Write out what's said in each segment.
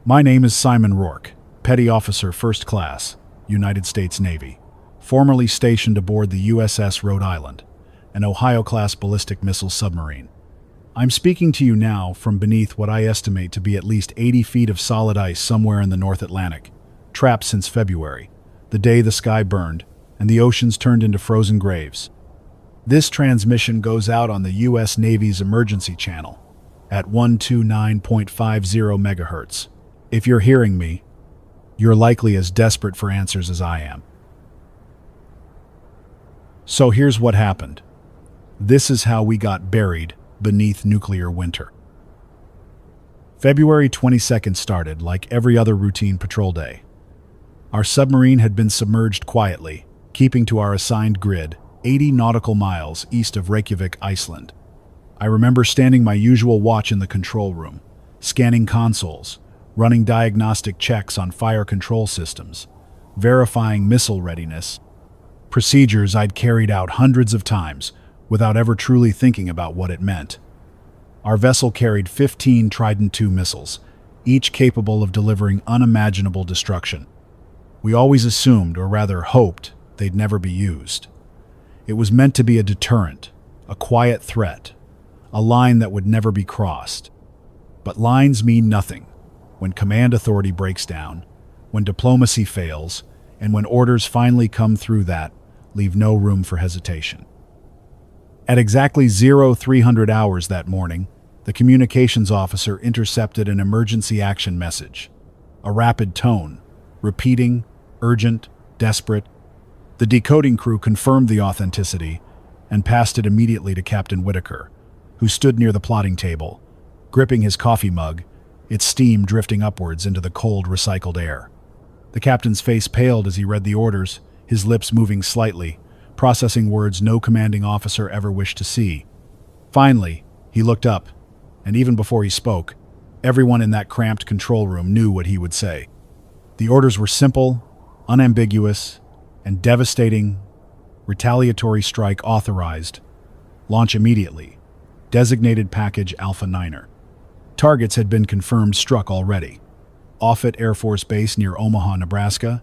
My name is Simon Rourke, Petty Officer First Class, United States Navy, formerly stationed aboard the USS Rhode Island, an Ohio-class ballistic missile submarine. I'm speaking to you now from beneath what I estimate to be at least 80 feet of solid ice somewhere in the North Atlantic, trapped since February, the day the sky burned and the oceans turned into frozen graves. This transmission goes out on the U.S. Navy's emergency channel at 129.50 megahertz. If you're hearing me, you're likely as desperate for answers as I am. So here's what happened. This is how we got buried beneath nuclear winter. February 22nd started like every other routine patrol day. Our submarine had been submerged quietly, keeping to our assigned grid, 80 nautical miles east of Reykjavik, Iceland. I remember standing my usual watch in the control room, scanning consoles, running diagnostic checks on fire control systems, verifying missile readiness, procedures I'd carried out hundreds of times without ever truly thinking about what it meant. Our vessel carried 15 Trident II missiles, each capable of delivering unimaginable destruction. We always assumed, or rather hoped, they'd never be used. It was meant to be a deterrent, a quiet threat, a line that would never be crossed. But lines mean nothing when command authority breaks down, when diplomacy fails, and when orders finally come through that leave no room for hesitation. At exactly 0300 hours that morning, the communications officer intercepted an emergency action message. A rapid tone, repeating, urgent, desperate. The decoding crew confirmed the authenticity and passed it immediately to Captain Whitaker, who stood near the plotting table, gripping his coffee mug, its steam drifting upwards into the cold, recycled air. The captain's face paled as he read the orders, his lips moving slightly, processing words no commanding officer ever wished to see. Finally, he looked up, and even before he spoke, everyone in that cramped control room knew what he would say. The orders were simple, unambiguous, and devastating. Retaliatory strike authorized. Launch immediately. Designated package Alpha Niner. Targets had been confirmed struck already. Offutt Air Force Base near Omaha, Nebraska,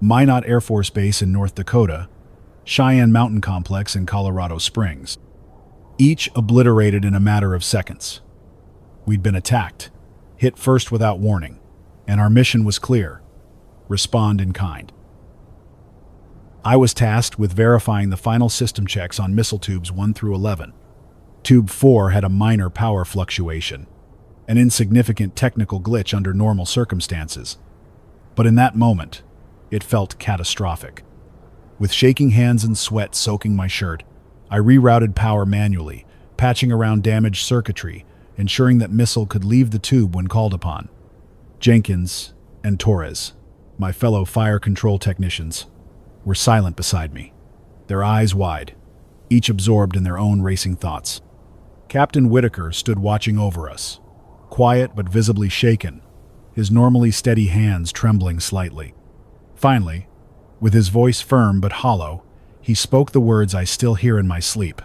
Minot Air Force Base in North Dakota, Cheyenne Mountain Complex in Colorado Springs. Each obliterated in a matter of seconds. We'd been attacked, hit first without warning, and our mission was clear: respond in kind. I was tasked with verifying the final system checks on missile tubes 1 through 11. Tube 4 had a minor power fluctuation, an insignificant technical glitch under normal circumstances. But in that moment, it felt catastrophic. With shaking hands and sweat soaking my shirt, I rerouted power manually, patching around damaged circuitry, ensuring that missile could leave the tube when called upon. Jenkins and Torres, my fellow fire control technicians, were silent beside me, their eyes wide, each absorbed in their own racing thoughts. Captain Whitaker stood watching over us, quiet but visibly shaken, his normally steady hands trembling slightly. Finally, with his voice firm but hollow, he spoke the words I still hear in my sleep.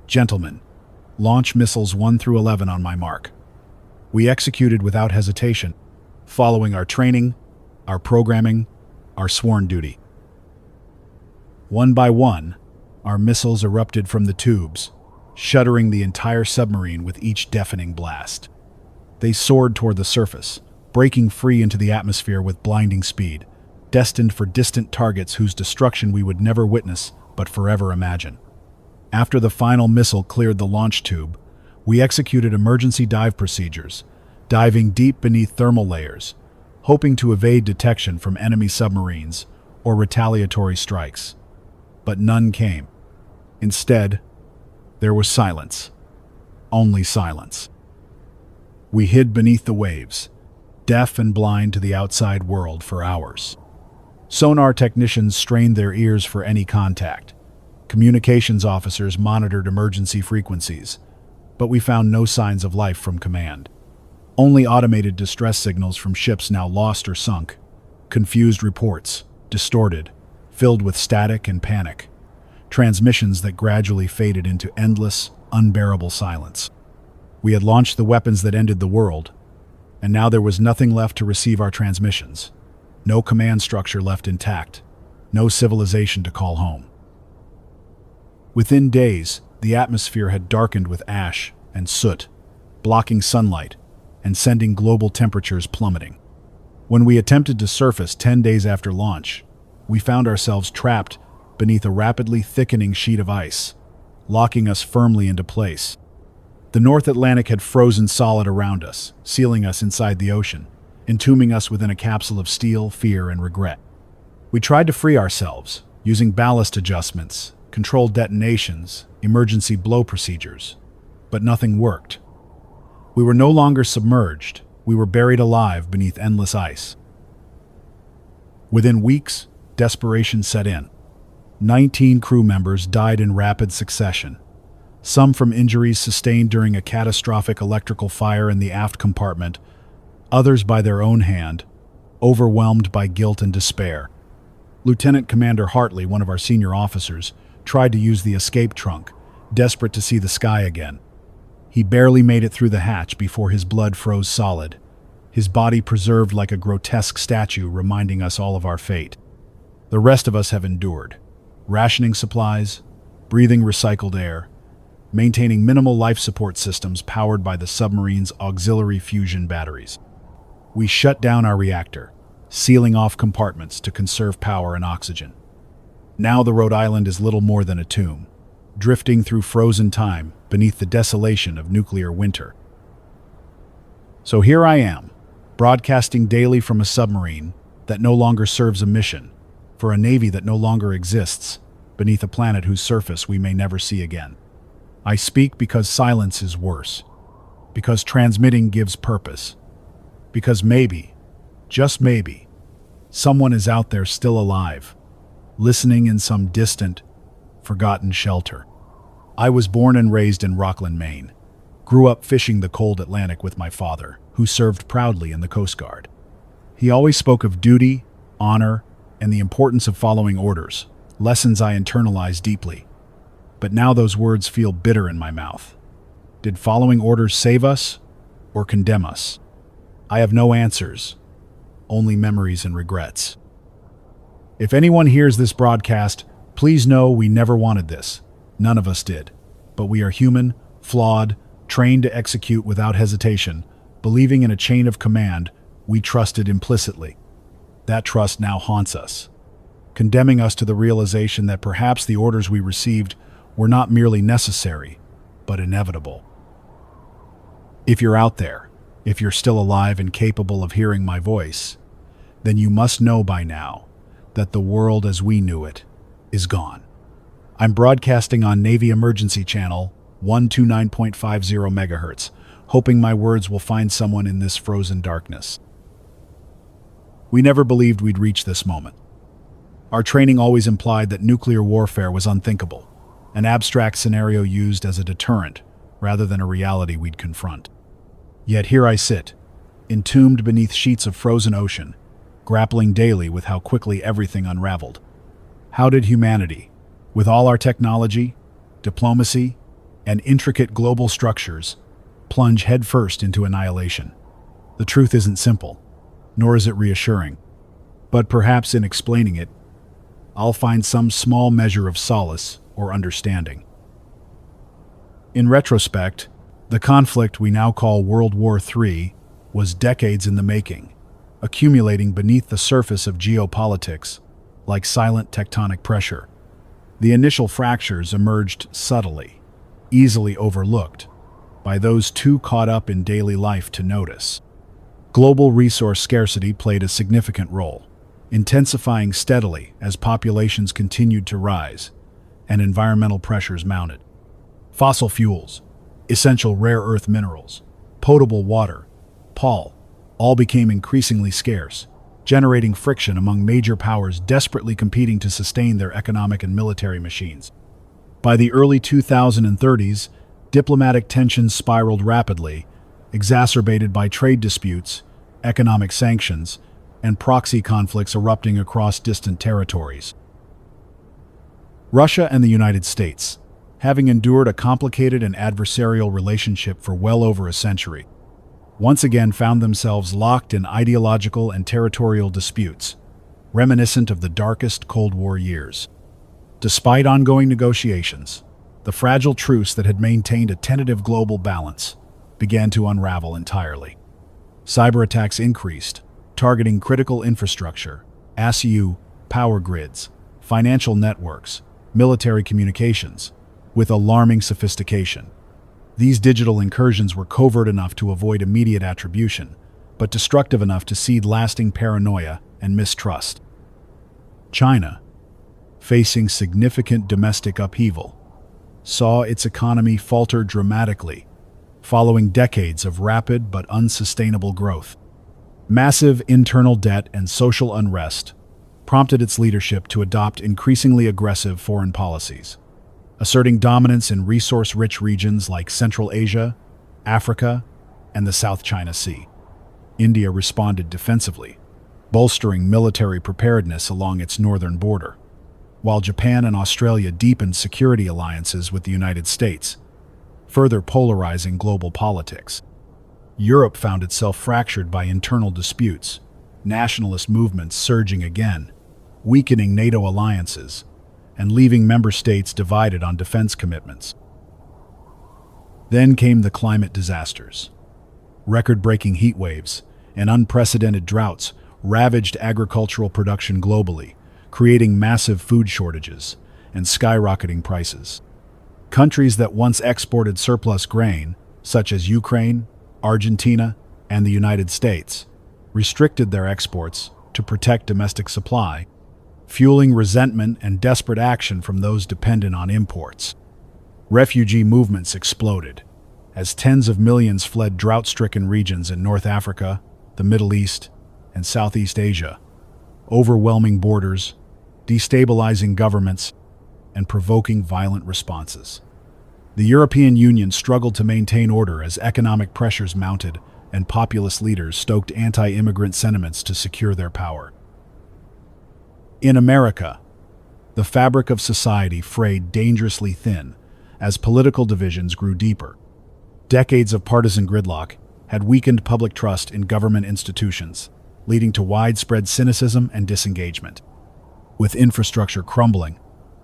"Gentlemen, launch missiles 1 through 11 on my mark." We executed without hesitation, following our training, our programming, our sworn duty. One by one, our missiles erupted from the tubes, shuddering the entire submarine with each deafening blast. They soared toward the surface, breaking free into the atmosphere with blinding speed, destined for distant targets whose destruction we would never witness but forever imagine. After the final missile cleared the launch tube, we executed emergency dive procedures, diving deep beneath thermal layers, hoping to evade detection from enemy submarines or retaliatory strikes. But none came. Instead, there was silence. Only silence. We hid beneath the waves, deaf and blind to the outside world for hours. Sonar technicians strained their ears for any contact. Communications officers monitored emergency frequencies, but we found no signs of life from command. Only automated distress signals from ships now lost or sunk, confused reports, distorted, filled with static and panic, transmissions that gradually faded into endless, unbearable silence. We had launched the weapons that ended the world, and now there was nothing left to receive our transmissions. No command structure left intact. No civilization to call home. Within days, the atmosphere had darkened with ash and soot, blocking sunlight and sending global temperatures plummeting. When we attempted to surface 10 days after launch, we found ourselves trapped beneath a rapidly thickening sheet of ice, locking us firmly into place. The North Atlantic had frozen solid around us, sealing us inside the ocean, entombing us within a capsule of steel, fear, and regret. We tried to free ourselves, using ballast adjustments, controlled detonations, emergency blow procedures, but nothing worked. We were no longer submerged, we were buried alive beneath endless ice. Within weeks, desperation set in. 19 crew members died in rapid succession, some from injuries sustained during a catastrophic electrical fire in the aft compartment, others by their own hand, overwhelmed by guilt and despair. Lieutenant Commander Hartley, one of our senior officers, tried to use the escape trunk, desperate to see the sky again. He barely made it through the hatch before his blood froze solid, his body preserved like a grotesque statue reminding us all of our fate. The rest of us have endured, rationing supplies, breathing recycled air, maintaining minimal life support systems powered by the submarine's auxiliary fusion batteries. We shut down our reactor, sealing off compartments to conserve power and oxygen. Now the Rhode Island is little more than a tomb, drifting through frozen time beneath the desolation of nuclear winter. So here I am, broadcasting daily from a submarine that no longer serves a mission, for a navy that no longer exists, beneath a planet whose surface we may never see again. I speak because silence is worse, because transmitting gives purpose, because maybe, just maybe, someone is out there still alive, listening in some distant, forgotten shelter. I was born and raised in Rockland, Maine. Grew up fishing the cold Atlantic with my father, who served proudly in the Coast Guard. He always spoke of duty, honor, and the importance of following orders, lessons I internalized deeply. But now those words feel bitter in my mouth. Did following orders save us or condemn us? I have no answers, only memories and regrets. If anyone hears this broadcast, please know we never wanted this. None of us did. But we are human, flawed, trained to execute without hesitation, believing in a chain of command we trusted implicitly. That trust now haunts us, condemning us to the realization that perhaps the orders we received were not merely necessary, but inevitable. If you're out there, if you're still alive and capable of hearing my voice, then you must know by now that the world as we knew it is gone. I'm broadcasting on Navy Emergency Channel 129.50 MHz, hoping my words will find someone in this frozen darkness. We never believed we'd reach this moment. Our training always implied that nuclear warfare was unthinkable, an abstract scenario used as a deterrent rather than a reality we'd confront. Yet here I sit, entombed beneath sheets of frozen ocean, grappling daily with how quickly everything unraveled. How did humanity, with all our technology, diplomacy, and intricate global structures, plunge headfirst into annihilation? The truth isn't simple, nor is it reassuring. But perhaps in explaining it, I'll find some small measure of solace or understanding. In retrospect, the conflict we now call World War III was decades in the making, accumulating beneath the surface of geopolitics like silent tectonic pressure. The initial fractures emerged subtly, easily overlooked by those too caught up in daily life to notice. Global resource scarcity played a significant role, intensifying steadily as populations continued to rise and environmental pressures mounted. Fossil fuels, essential rare earth minerals, potable water, all became increasingly scarce, generating friction among major powers desperately competing to sustain their economic and military machines. By the early 2030s, diplomatic tensions spiraled rapidly, exacerbated by trade disputes, economic sanctions, and proxy conflicts erupting across distant territories. Russia and the United States, having endured a complicated and adversarial relationship for well over a century, once again found themselves locked in ideological and territorial disputes, reminiscent of the darkest Cold War years. Despite ongoing negotiations, the fragile truce that had maintained a tentative global balance began to unravel entirely. Cyber attacks increased, targeting critical infrastructure, ASU, power grids, financial networks, military communications, with alarming sophistication. These digital incursions were covert enough to avoid immediate attribution, but destructive enough to seed lasting paranoia and mistrust. China, facing significant domestic upheaval, saw its economy falter dramatically, following decades of rapid but unsustainable growth. Massive internal debt and social unrest prompted its leadership to adopt increasingly aggressive foreign policies, asserting dominance in resource-rich regions like Central Asia, Africa, and the South China Sea. India responded defensively, bolstering military preparedness along its northern border, while Japan and Australia deepened security alliances with the United States, further polarizing global politics. Europe found itself fractured by internal disputes, nationalist movements surging again, weakening NATO alliances, and leaving member states divided on defense commitments. Then came the climate disasters. Record-breaking heat waves and unprecedented droughts ravaged agricultural production globally, creating massive food shortages and skyrocketing prices. Countries that once exported surplus grain, such as Ukraine, Argentina, and the United States, restricted their exports to protect domestic supply, fueling resentment and desperate action from those dependent on imports. Refugee movements exploded, as tens of millions fled drought-stricken regions in North Africa, the Middle East, and Southeast Asia, overwhelming borders, destabilizing governments, and provoking violent responses. The European Union struggled to maintain order as economic pressures mounted and populist leaders stoked anti-immigrant sentiments to secure their power. In America, the fabric of society frayed dangerously thin as political divisions grew deeper. Decades of partisan gridlock had weakened public trust in government institutions, leading to widespread cynicism and disengagement. With infrastructure crumbling,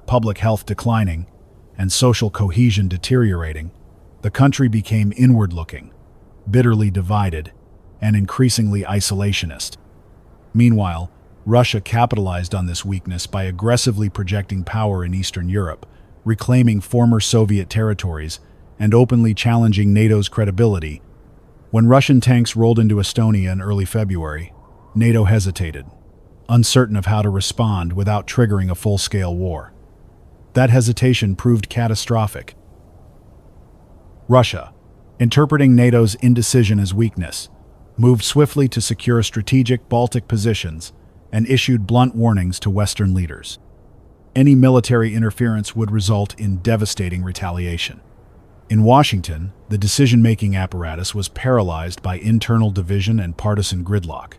public health declining, and social cohesion deteriorating, the country became inward-looking, bitterly divided, and increasingly isolationist. Meanwhile, Russia capitalized on this weakness by aggressively projecting power in Eastern Europe, reclaiming former Soviet territories, and openly challenging NATO's credibility. When Russian tanks rolled into Estonia in early February, NATO hesitated, uncertain of how to respond without triggering a full-scale war. That hesitation proved catastrophic. Russia, interpreting NATO's indecision as weakness, moved swiftly to secure strategic Baltic positions and issued blunt warnings to Western leaders. Any military interference would result in devastating retaliation. In Washington, the decision-making apparatus was paralyzed by internal division and partisan gridlock,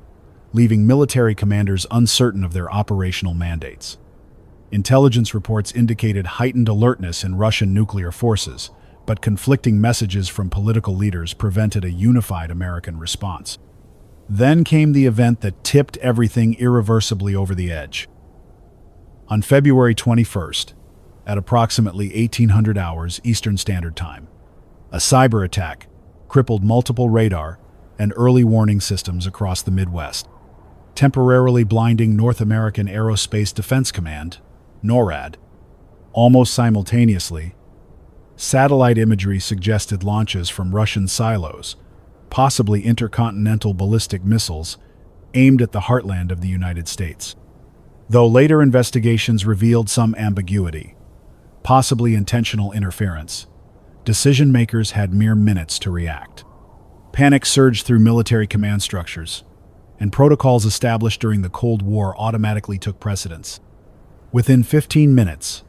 leaving military commanders uncertain of their operational mandates. Intelligence reports indicated heightened alertness in Russian nuclear forces, but conflicting messages from political leaders prevented a unified American response. Then came the event that tipped everything irreversibly over the edge. On February 21st, at approximately 1800 hours Eastern Standard Time, a cyber attack crippled multiple radar and early warning systems across the Midwest, temporarily blinding North American Aerospace Defense Command, NORAD. Almost simultaneously, satellite imagery suggested launches from Russian silos, possibly intercontinental ballistic missiles aimed at the heartland of the United States. Though later investigations revealed some ambiguity, possibly intentional interference, decision-makers had mere minutes to react. Panic surged through military command structures, and protocols established during the Cold War automatically took precedence. Within 15 minutes,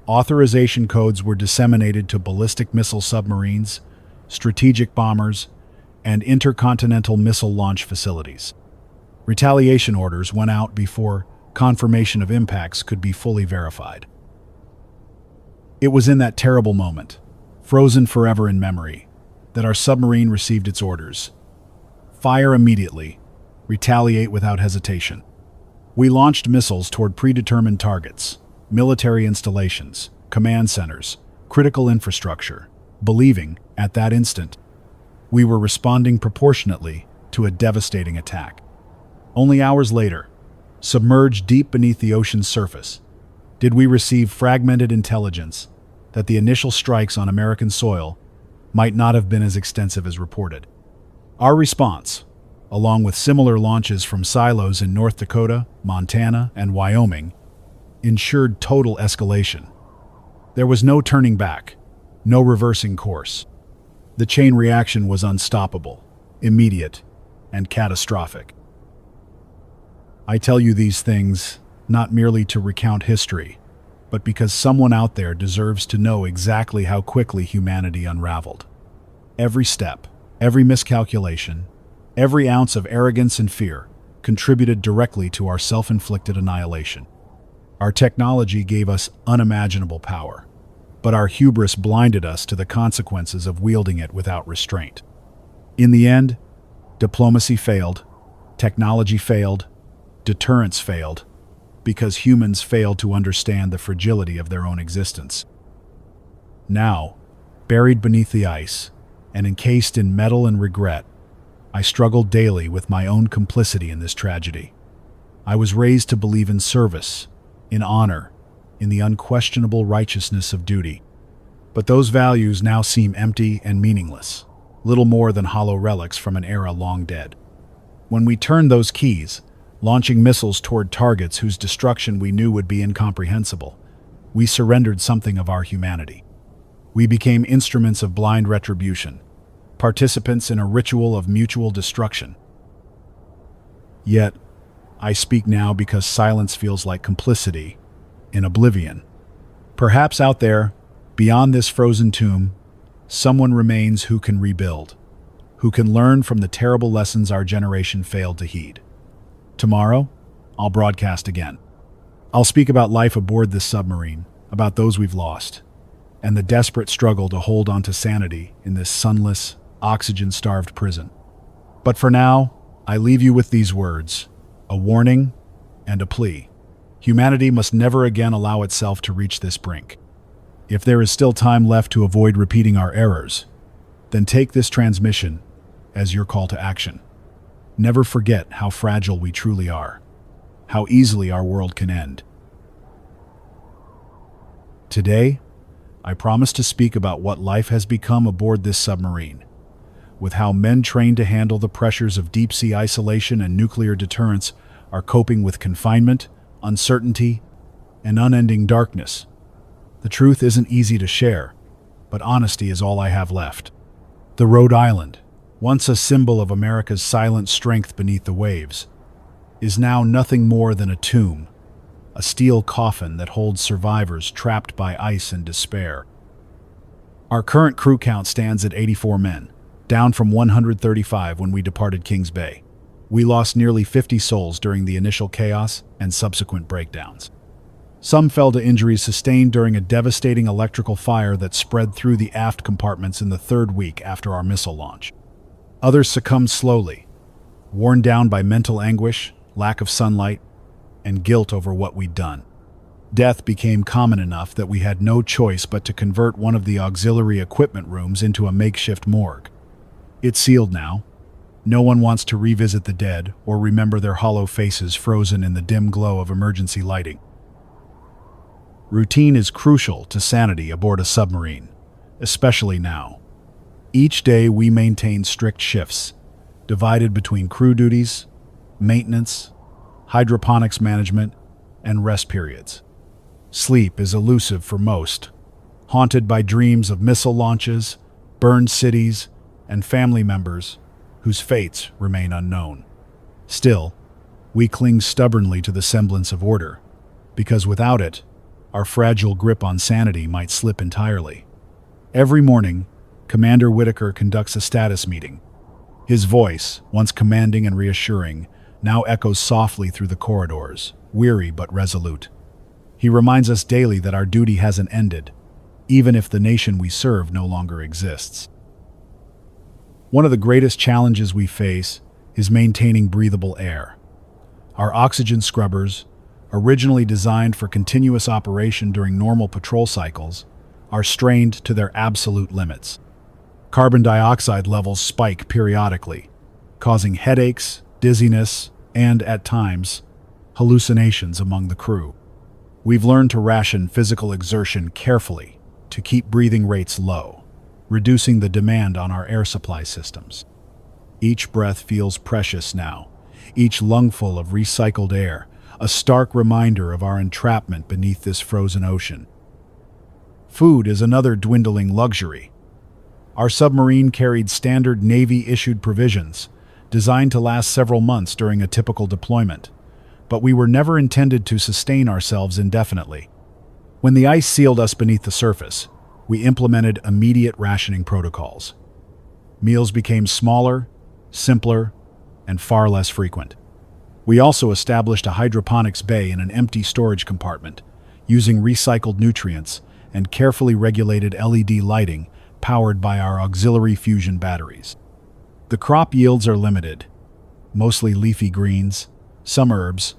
authorization codes were disseminated to ballistic missile submarines, strategic bombers, and intercontinental missile launch facilities. Retaliation orders went out before confirmation of impacts could be fully verified. It was in that terrible moment, frozen forever in memory, that our submarine received its orders, Fire immediately. Retaliate without hesitation. We launched missiles toward predetermined targets, military installations, command centers, critical infrastructure, believing, at that instant, we were responding proportionately to a devastating attack. Only hours later, submerged deep beneath the ocean's surface, did we receive fragmented intelligence that the initial strikes on American soil might not have been as extensive as reported. Our response, along with similar launches from silos in North Dakota, Montana, and Wyoming, ensured total escalation. There was no turning back, no reversing course. The chain reaction was unstoppable, immediate, and catastrophic. I tell you these things not merely to recount history, but because someone out there deserves to know exactly how quickly humanity unraveled. Every step, every miscalculation, every ounce of arrogance and fear contributed directly to our self-inflicted annihilation. Our technology gave us unimaginable power, but our hubris blinded us to the consequences of wielding it without restraint. In the end, diplomacy failed, technology failed, deterrence failed, because humans failed to understand the fragility of their own existence. Now, buried beneath the ice and encased in metal and regret, I struggled daily with my own complicity in this tragedy. I was raised to believe in service, in honor, in the unquestionable righteousness of duty. But those values now seem empty and meaningless, little more than hollow relics from an era long dead. When we turned those keys, launching missiles toward targets whose destruction we knew would be incomprehensible, we surrendered something of our humanity. We became instruments of blind retribution, participants in a ritual of mutual destruction. Yet, I speak now because silence feels like complicity in oblivion. Perhaps out there, beyond this frozen tomb, someone remains who can rebuild, who can learn from the terrible lessons our generation failed to heed. Tomorrow, I'll broadcast again. I'll speak about life aboard this submarine, about those we've lost, and the desperate struggle to hold on to sanity in this sunless, oxygen-starved prison. But for now, I leave you with these words, a warning and a plea. Humanity must never again allow itself to reach this brink. If there is still time left to avoid repeating our errors, then take this transmission as your call to action. Never forget how fragile we truly are, how easily our world can end. Today, I promise to speak about what life has become aboard this submarine, with how men trained to handle the pressures of deep-sea isolation and nuclear deterrence are coping with confinement, uncertainty, and unending darkness. The truth isn't easy to share, but honesty is all I have left. The Rhode Island, once a symbol of America's silent strength beneath the waves, is now nothing more than a tomb, a steel coffin that holds survivors trapped by ice and despair. Our current crew count stands at 84 men, down from 135 when we departed Kings Bay. We lost nearly 50 souls during the initial chaos and subsequent breakdowns. Some fell to injuries sustained during a devastating electrical fire that spread through the aft compartments in the third week after our missile launch. Others succumbed slowly, worn down by mental anguish, lack of sunlight, and guilt over what we'd done. Death became common enough that we had no choice but to convert one of the auxiliary equipment rooms into a makeshift morgue. It's sealed now. No one wants to revisit the dead or remember their hollow faces frozen in the dim glow of emergency lighting. Routine is crucial to sanity aboard a submarine, especially now. Each day we maintain strict shifts, divided between crew duties, maintenance, hydroponics management, and rest periods. Sleep is elusive for most, haunted by dreams of missile launches, burned cities, and family members whose fates remain unknown. Still, we cling stubbornly to the semblance of order, because without it, our fragile grip on sanity might slip entirely. Every morning, Commander Whitaker conducts a status meeting. His voice, once commanding and reassuring, now echoes softly through the corridors, weary but resolute. He reminds us daily that our duty hasn't ended, even if the nation we serve no longer exists. One of the greatest challenges we face is maintaining breathable air. Our oxygen scrubbers, originally designed for continuous operation during normal patrol cycles, are strained to their absolute limits. Carbon dioxide levels spike periodically, causing headaches, dizziness, and, at times, hallucinations among the crew. We've learned to ration physical exertion carefully to keep breathing rates low, reducing the demand on our air supply systems. Each breath feels precious now, each lungful of recycled air, a stark reminder of our entrapment beneath this frozen ocean. Food is another dwindling luxury. Our submarine carried standard Navy-issued provisions, designed to last several months during a typical deployment, but we were never intended to sustain ourselves indefinitely. When the ice sealed us beneath the surface, we implemented immediate rationing protocols. Meals became smaller, simpler, and far less frequent. We also established a hydroponics bay in an empty storage compartment, using recycled nutrients and carefully regulated LED lighting powered by our auxiliary fusion batteries. The crop yields are limited, mostly leafy greens, some herbs,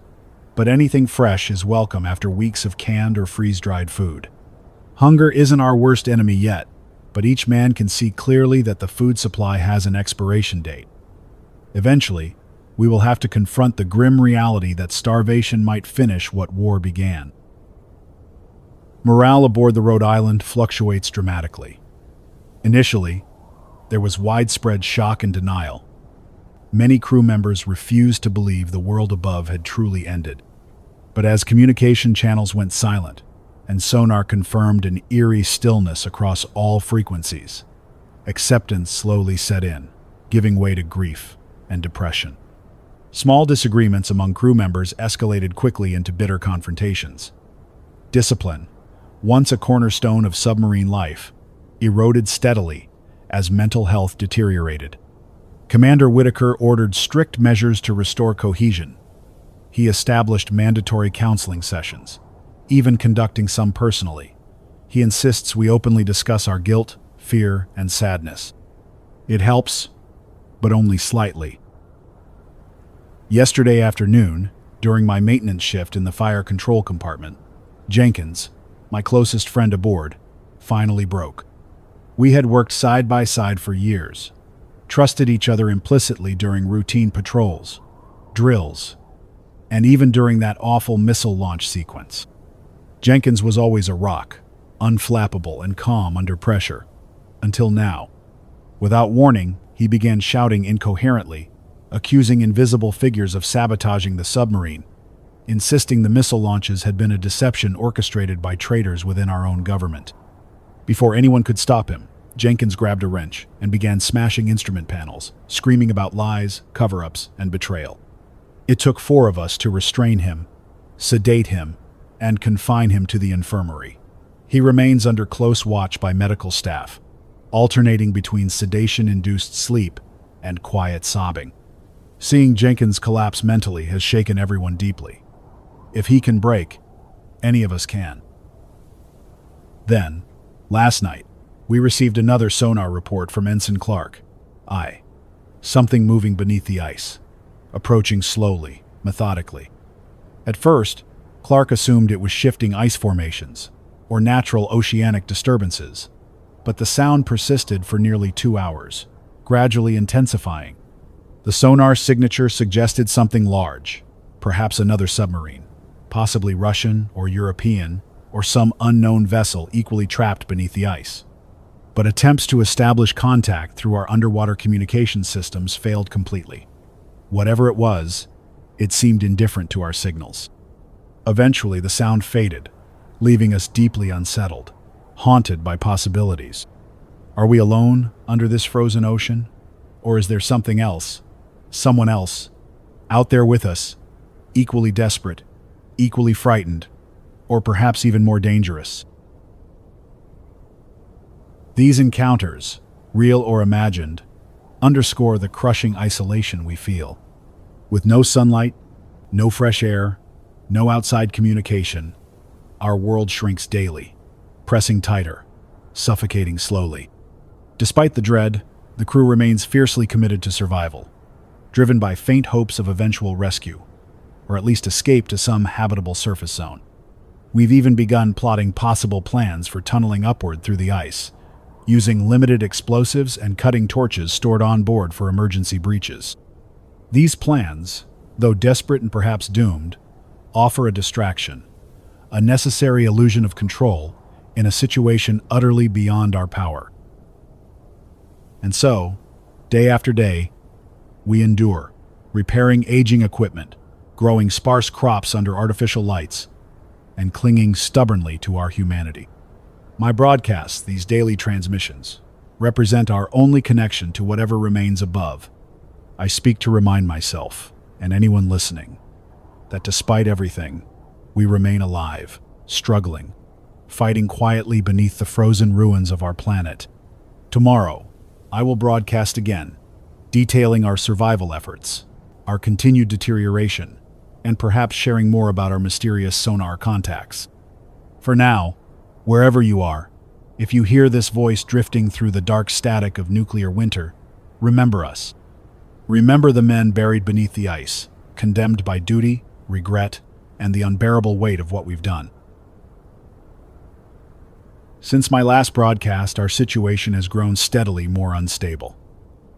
but anything fresh is welcome after weeks of canned or freeze-dried food. Hunger isn't our worst enemy yet, but each man can see clearly that the food supply has an expiration date. Eventually, we will have to confront the grim reality that starvation might finish what war began. Morale aboard the Rhode Island fluctuates dramatically. Initially, there was widespread shock and denial. Many crew members refused to believe the world above had truly ended. But as communication channels went silent, and sonar confirmed an eerie stillness across all frequencies, acceptance slowly set in, giving way to grief and depression. Small disagreements among crew members escalated quickly into bitter confrontations. Discipline, once a cornerstone of submarine life, eroded steadily as mental health deteriorated. Commander Whitaker ordered strict measures to restore cohesion. He established mandatory counseling sessions, even conducting some personally. He insists we openly discuss our guilt, fear, and sadness. It helps, but only slightly. Yesterday afternoon, during my maintenance shift in the fire control compartment, Jenkins, my closest friend aboard, finally broke. We had worked side by side for years, trusted each other implicitly during routine patrols, drills, and even during that awful missile launch sequence. Jenkins was always a rock, unflappable and calm under pressure, until now. Without warning, he began shouting incoherently, accusing invisible figures of sabotaging the submarine, insisting the missile launches had been a deception orchestrated by traitors within our own government. Before anyone could stop him, Jenkins grabbed a wrench and began smashing instrument panels, screaming about lies, cover-ups, and betrayal. It took 4 of us to restrain him, sedate him, and confine him to the infirmary. He remains under close watch by medical staff, alternating between sedation-induced sleep and quiet sobbing. Seeing Jenkins collapse mentally has shaken everyone deeply. If he can break, any of us can. Then, last night, we received another sonar report from Ensign Clark. Something moving beneath the ice, approaching slowly, methodically. At first, Clark assumed it was shifting ice formations, or natural oceanic disturbances, but the sound persisted for nearly 2 hours, gradually intensifying. The sonar signature suggested something large, perhaps another submarine, possibly Russian or European, or some unknown vessel equally trapped beneath the ice. But attempts to establish contact through our underwater communication systems failed completely. Whatever it was, it seemed indifferent to our signals. Eventually, the sound faded, leaving us deeply unsettled, haunted by possibilities. Are we alone under this frozen ocean? Or is there something else, someone else, out there with us, equally desperate, equally frightened, or perhaps even more dangerous? These encounters, real or imagined, underscore the crushing isolation we feel. With no sunlight, no fresh air, no outside communication, our world shrinks daily, pressing tighter, suffocating slowly. Despite the dread, the crew remains fiercely committed to survival. driven by faint hopes of eventual rescue, or at least escape to some habitable surface zone. We've even begun plotting possible plans for tunneling upward through the ice, using limited explosives and cutting torches stored on board for emergency breaches. These plans, though desperate and perhaps doomed, offer a distraction, a necessary illusion of control in a situation utterly beyond our power. And so, day after day, we endure, repairing aging equipment, growing sparse crops under artificial lights, and clinging stubbornly to our humanity. My broadcasts, these daily transmissions, represent our only connection to whatever remains above. I speak to remind myself, and anyone listening, that despite everything, we remain alive, struggling, fighting quietly beneath the frozen ruins of our planet. Tomorrow, I will broadcast again, detailing our survival efforts, our continued deterioration, and perhaps sharing more about our mysterious sonar contacts. For now, wherever you are, if you hear this voice drifting through the dark static of nuclear winter, remember us. Remember the men buried beneath the ice, condemned by duty, regret, and the unbearable weight of what we've done. Since my last broadcast, our situation has grown steadily more unstable.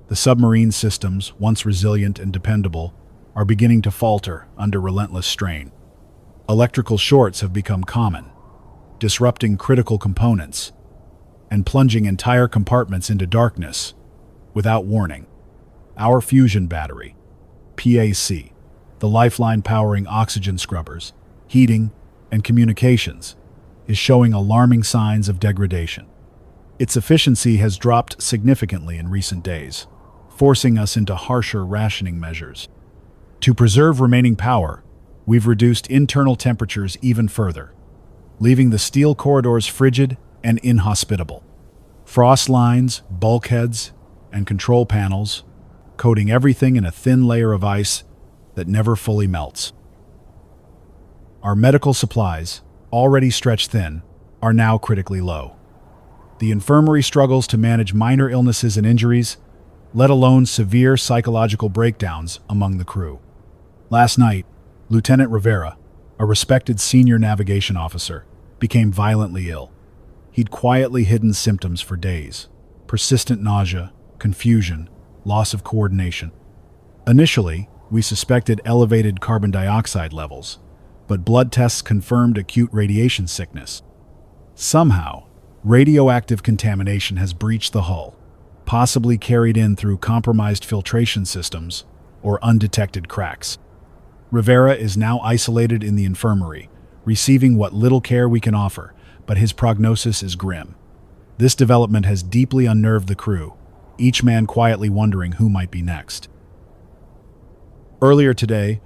The submarine systems, once resilient and dependable, are beginning to falter under relentless strain. Electrical shorts have become common, disrupting critical components and plunging entire compartments into darkness without warning. Our fusion battery, PAC, the lifeline powering oxygen scrubbers, heating, and communications, is showing alarming signs of degradation. Its efficiency has dropped significantly in recent days, forcing us into harsher rationing measures. To preserve remaining power, we've reduced internal temperatures even further, leaving the steel corridors frigid and inhospitable. Frost lines, bulkheads, and control panels coating everything in a thin layer of ice that never fully melts. Our medical supplies, already stretched thin, are now critically low. The infirmary struggles to manage minor illnesses and injuries, let alone severe psychological breakdowns among the crew. Last night, Lieutenant Rivera, a respected senior navigation officer, became violently ill. He'd quietly hidden symptoms for days: persistent nausea, confusion, loss of coordination. Initially, we suspected elevated carbon dioxide levels, but blood tests confirmed acute radiation sickness. Somehow, radioactive contamination has breached the hull, possibly carried in through compromised filtration systems or undetected cracks. Rivera is now isolated in the infirmary, receiving what little care we can offer, but his prognosis is grim. This development has deeply unnerved the crew, each man quietly wondering who might be next. Earlier today,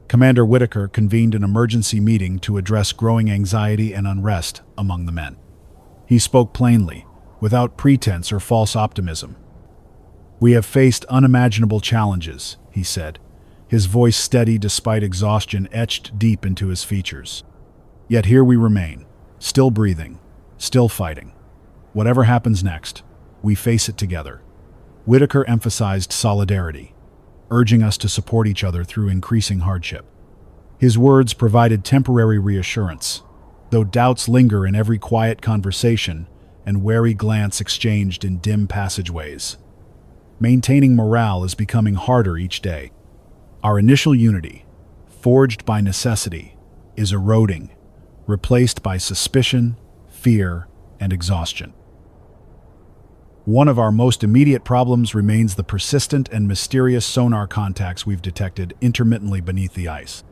Commander Whitaker convened an emergency meeting to address growing anxiety and unrest among the men. He spoke plainly, without pretense or false optimism. "We have faced unimaginable challenges," he said, his voice steady despite exhaustion etched deep into his features. "Yet here we remain, still breathing, still fighting. Whatever happens next, we face it together." Whitaker emphasized solidarity, urging us to support each other through increasing hardship. His words provided temporary reassurance, though doubts linger in every quiet conversation and wary glance exchanged in dim passageways. Maintaining morale is becoming harder each day. Our initial unity, forged by necessity, is eroding, replaced by suspicion, fear, and exhaustion. One of our most immediate problems remains the persistent and mysterious sonar contacts we've detected intermittently beneath the ice.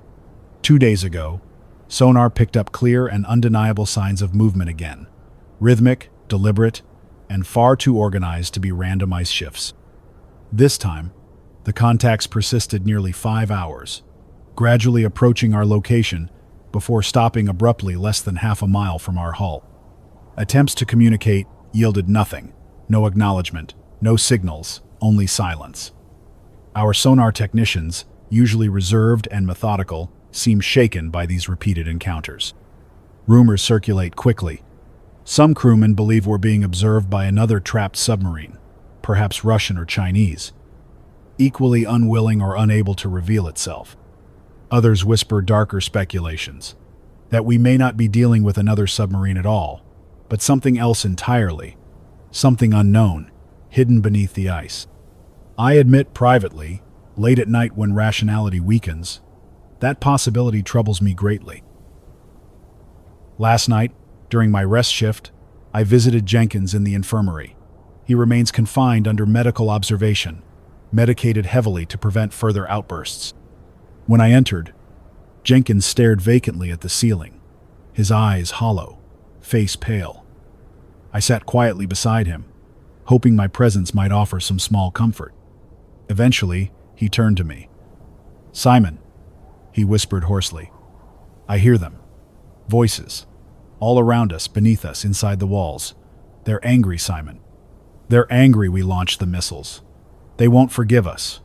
2 days ago, sonar picked up clear and undeniable signs of movement again, rhythmic, deliberate, and far too organized to be randomized shifts. This time, the contacts persisted nearly 5 hours, gradually approaching our location before stopping abruptly less than half a mile from our hull. Attempts to communicate yielded nothing. No acknowledgement, no signals, only silence. Our sonar technicians, usually reserved and methodical, seem shaken by these repeated encounters. Rumors circulate quickly. Some crewmen believe we're being observed by another trapped submarine, perhaps Russian or Chinese. equally unwilling or unable to reveal itself. Others whisper darker speculations, that we may not be dealing with another submarine at all, but something else entirely, something unknown, hidden beneath the ice. I admit privately, late at night when rationality weakens, that possibility troubles me greatly. Last night, during my rest shift, I visited Jenkins in the infirmary. He remains confined under medical observation, medicated heavily to prevent further outbursts. When I entered, Jenkins stared vacantly at the ceiling, his eyes hollow, face pale. I sat quietly beside him, hoping my presence might offer some small comfort. Eventually, he turned to me. "Simon," he whispered hoarsely. "I hear them. Voices. All around us, beneath us, inside the walls. They're angry, Simon. They're angry we launched the missiles. They won't forgive us."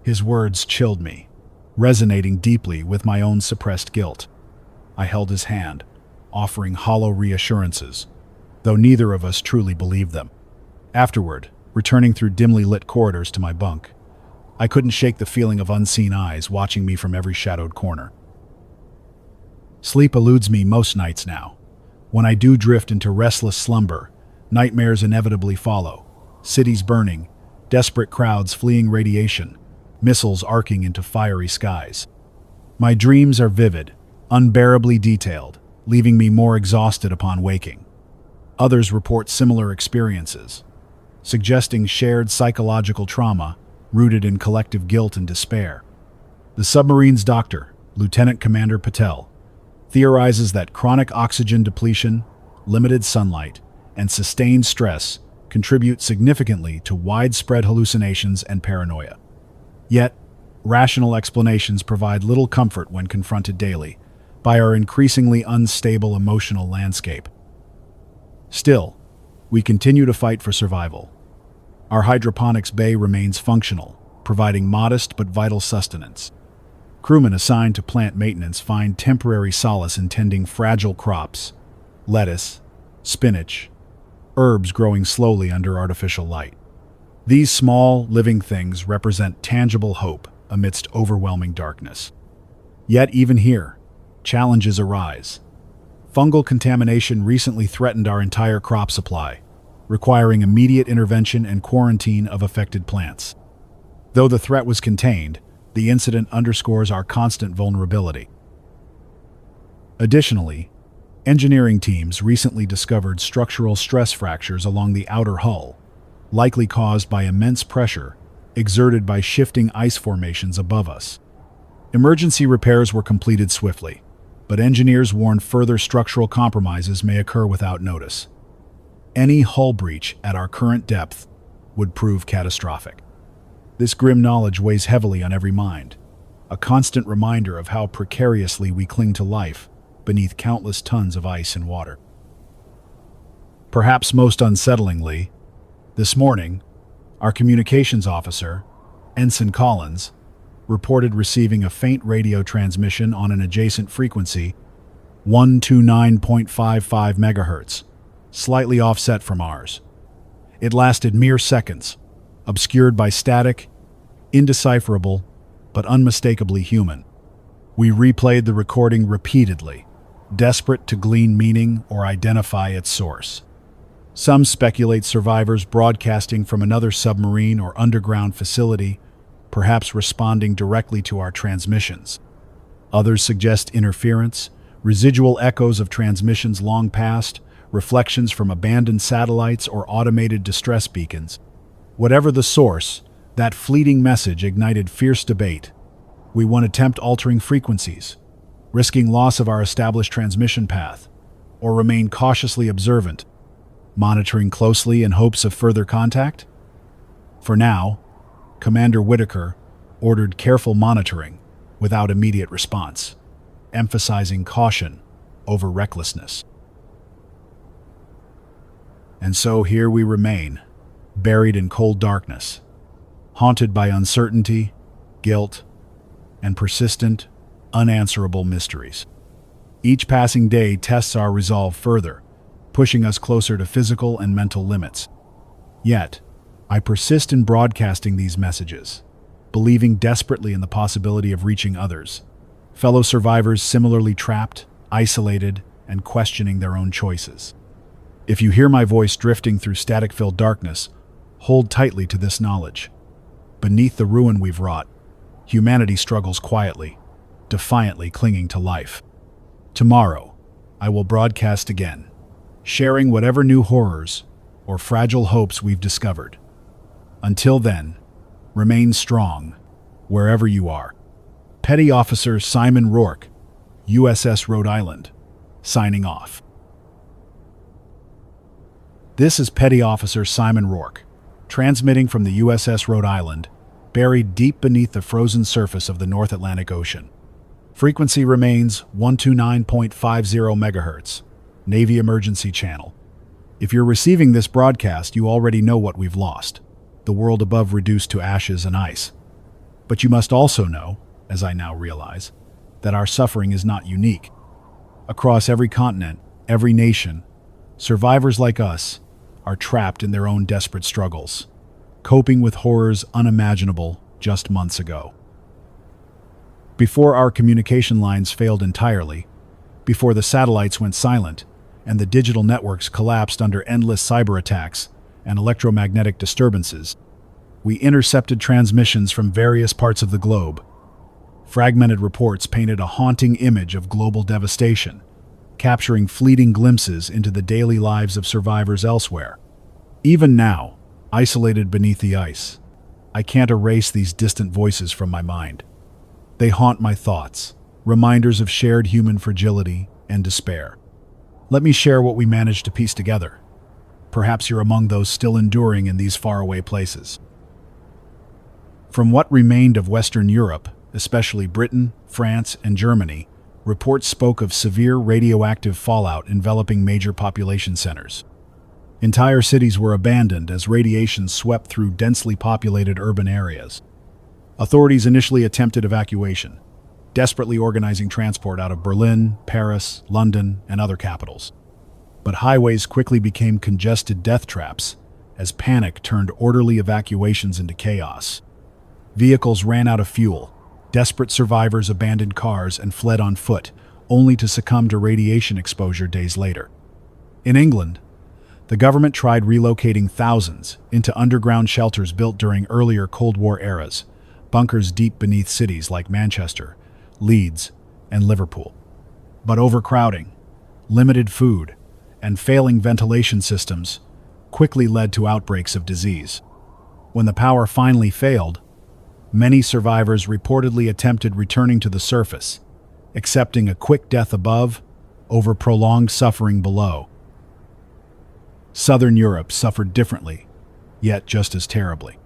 His words chilled me, resonating deeply with my own suppressed guilt. I held his hand, offering hollow reassurances, though neither of us truly believed them. Afterward, returning through dimly lit corridors to my bunk, I couldn't shake the feeling of unseen eyes watching me from every shadowed corner. Sleep eludes me most nights now. When I do drift into restless slumber, nightmares inevitably follow. Cities burning, desperate crowds fleeing radiation, missiles arcing into fiery skies. My dreams are vivid, unbearably detailed, leaving me more exhausted upon waking. Others report similar experiences, suggesting shared psychological trauma rooted in collective guilt and despair. The submarine's doctor, Lieutenant Commander Patel, theorizes that chronic oxygen depletion, limited sunlight, and sustained stress contribute significantly to widespread hallucinations and paranoia. Yet, rational explanations provide little comfort when confronted daily by our increasingly unstable emotional landscape. Still, we continue to fight for survival. Our hydroponics bay remains functional, providing modest but vital sustenance. Crewmen assigned to plant maintenance find temporary solace in tending fragile crops, lettuce, spinach, herbs growing slowly under artificial light. These small, living things represent tangible hope amidst overwhelming darkness. Yet even here, challenges arise. Fungal contamination recently threatened our entire crop supply, requiring immediate intervention and quarantine of affected plants. Though the threat was contained, the incident underscores our constant vulnerability. Additionally, engineering teams recently discovered structural stress fractures along the outer hull, likely caused by immense pressure exerted by shifting ice formations above us. Emergency repairs were completed swiftly, but engineers warn further structural compromises may occur without notice. Any hull breach at our current depth would prove catastrophic. This grim knowledge weighs heavily on every mind, a constant reminder of how precariously we cling to life beneath countless tons of ice and water. Perhaps most unsettlingly, this morning, our communications officer, Ensign Collins, reported receiving a faint radio transmission on an adjacent frequency, 129.55 MHz, slightly offset from ours. It lasted mere seconds, obscured by static, indecipherable, but unmistakably human. We replayed the recording repeatedly, desperate to glean meaning or identify its source. Some speculate survivors broadcasting from another submarine or underground facility, perhaps responding directly to our transmissions. Others suggest interference, residual echoes of transmissions long past, reflections from abandoned satellites or automated distress beacons. Whatever the source, that fleeting message ignited fierce debate. We won't attempt altering frequencies, risking loss of our established transmission path, or remain cautiously observant, monitoring closely in hopes of further contact? For now, Commander Whitaker ordered careful monitoring without immediate response, emphasizing caution over recklessness. And so here we remain, buried in cold darkness, haunted by uncertainty, guilt, and persistent, unanswerable mysteries. Each passing day tests our resolve further, pushing us closer to physical and mental limits. Yet, I persist in broadcasting these messages, believing desperately in the possibility of reaching others. Fellow survivors similarly trapped, isolated, and questioning their own choices. If you hear my voice drifting through static-filled darkness, hold tightly to this knowledge. Beneath the ruin we've wrought, humanity struggles quietly, defiantly clinging to life. Tomorrow, I will broadcast again, sharing whatever new horrors or fragile hopes we've discovered. Until then, remain strong, wherever you are. Petty Officer Simon Rourke, USS Rhode Island, signing off. This is Petty Officer Simon Rourke, transmitting from the USS Rhode Island, buried deep beneath the frozen surface of the North Atlantic Ocean. Frequency remains 129.50 MHz, Navy Emergency Channel. If you're receiving this broadcast, you already know what we've lost, the world above reduced to ashes and ice. But you must also know, as I now realize, that our suffering is not unique. Across every continent, every nation, survivors like us are trapped in their own desperate struggles, coping with horrors unimaginable just months ago. Before our communication lines failed entirely, before the satellites went silent, and the digital networks collapsed under endless cyber attacks and electromagnetic disturbances, we intercepted transmissions from various parts of the globe. Fragmented reports painted a haunting image of global devastation, capturing fleeting glimpses into the daily lives of survivors elsewhere. Even now, isolated beneath the ice, I can't erase these distant voices from my mind. They haunt my thoughts, reminders of shared human fragility and despair. Let me share what we managed to piece together. Perhaps you're among those still enduring in these faraway places. From what remained of Western Europe, especially Britain, France, and Germany, reports spoke of severe radioactive fallout enveloping major population centers. Entire cities were abandoned as radiation swept through densely populated urban areas. Authorities initially attempted evacuation, desperately organizing transport out of Berlin, Paris, London, and other capitals. But highways quickly became congested death traps as panic turned orderly evacuations into chaos. Vehicles ran out of fuel, desperate survivors abandoned cars and fled on foot, only to succumb to radiation exposure days later. In England, the government tried relocating thousands into underground shelters built during earlier Cold War eras, bunkers deep beneath cities like Manchester, Leeds, and Liverpool. But overcrowding, limited food, and failing ventilation systems quickly led to outbreaks of disease. When the power finally failed, many survivors reportedly attempted returning to the surface, accepting a quick death above over prolonged suffering below. Southern Europe suffered differently, yet just as terribly.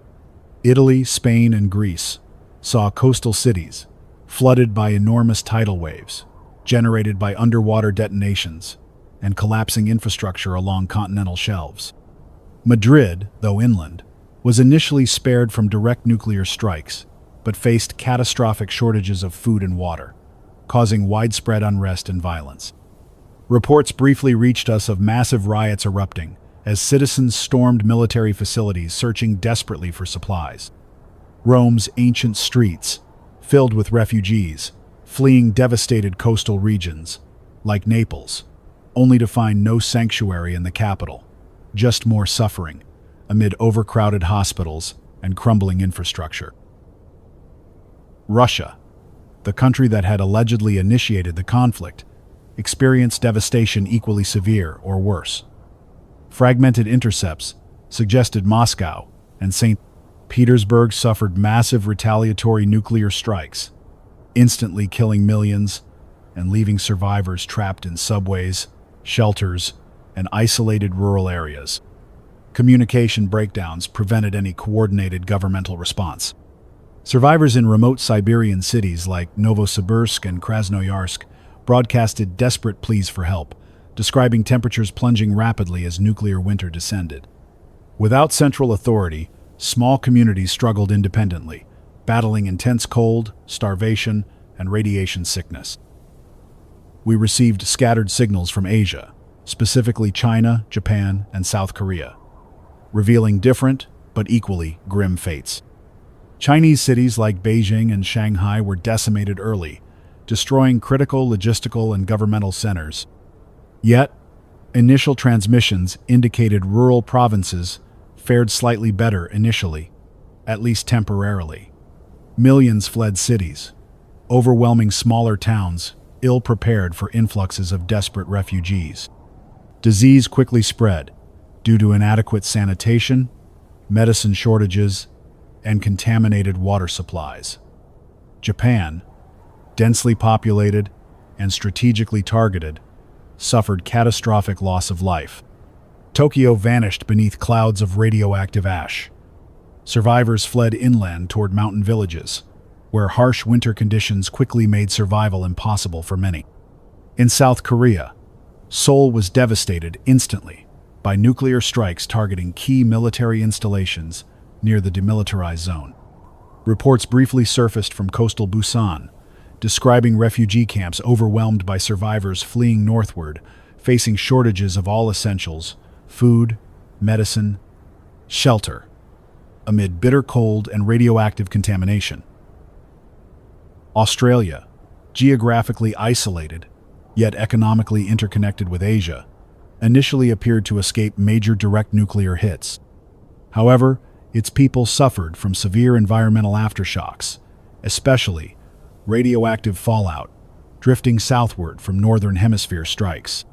Italy, Spain, and Greece saw coastal cities flooded by enormous tidal waves, generated by underwater detonations, and collapsing infrastructure along continental shelves. Madrid, though inland, was initially spared from direct nuclear strikes, but faced catastrophic shortages of food and water, causing widespread unrest and violence. Reports briefly reached us of massive riots erupting as citizens stormed military facilities searching desperately for supplies. Rome's ancient streets, filled with refugees, fleeing devastated coastal regions, like Naples, only to find no sanctuary in the capital, just more suffering, amid overcrowded hospitals and crumbling infrastructure. Russia, the country that had allegedly initiated the conflict, experienced devastation equally severe or worse. Fragmented intercepts suggested Moscow and St. Petersburg suffered massive retaliatory nuclear strikes, instantly killing millions and leaving survivors trapped in subways, shelters, and isolated rural areas. Communication breakdowns prevented any coordinated governmental response. Survivors in remote Siberian cities like Novosibirsk and Krasnoyarsk broadcasted desperate pleas for help, describing temperatures plunging rapidly as nuclear winter descended. Without central authority, small communities struggled independently, battling intense cold, starvation, and radiation sickness. We received scattered signals from Asia, specifically China, Japan, and South Korea, revealing different but equally grim fates. Chinese cities like Beijing and Shanghai were decimated early, destroying critical logistical and governmental centers. Yet, initial transmissions indicated rural provinces fared slightly better initially, at least temporarily. Millions fled cities, overwhelming smaller towns ill-prepared for influxes of desperate refugees. Disease quickly spread due to inadequate sanitation, medicine shortages, and contaminated water supplies. Japan, densely populated and strategically targeted, suffered catastrophic loss of life. Tokyo vanished beneath clouds of radioactive ash. Survivors fled inland toward mountain villages, where harsh winter conditions quickly made survival impossible for many. In South Korea, Seoul was devastated instantly by nuclear strikes targeting key military installations near the demilitarized zone. Reports briefly surfaced from coastal Busan, describing refugee camps overwhelmed by survivors fleeing northward, facing shortages of all essentials, food, medicine, shelter, amid bitter cold and radioactive contamination. Australia, geographically isolated, yet economically interconnected with Asia, initially appeared to escape major direct nuclear hits. However, its people suffered from severe environmental aftershocks, especially radioactive fallout, drifting southward from northern hemisphere strikes.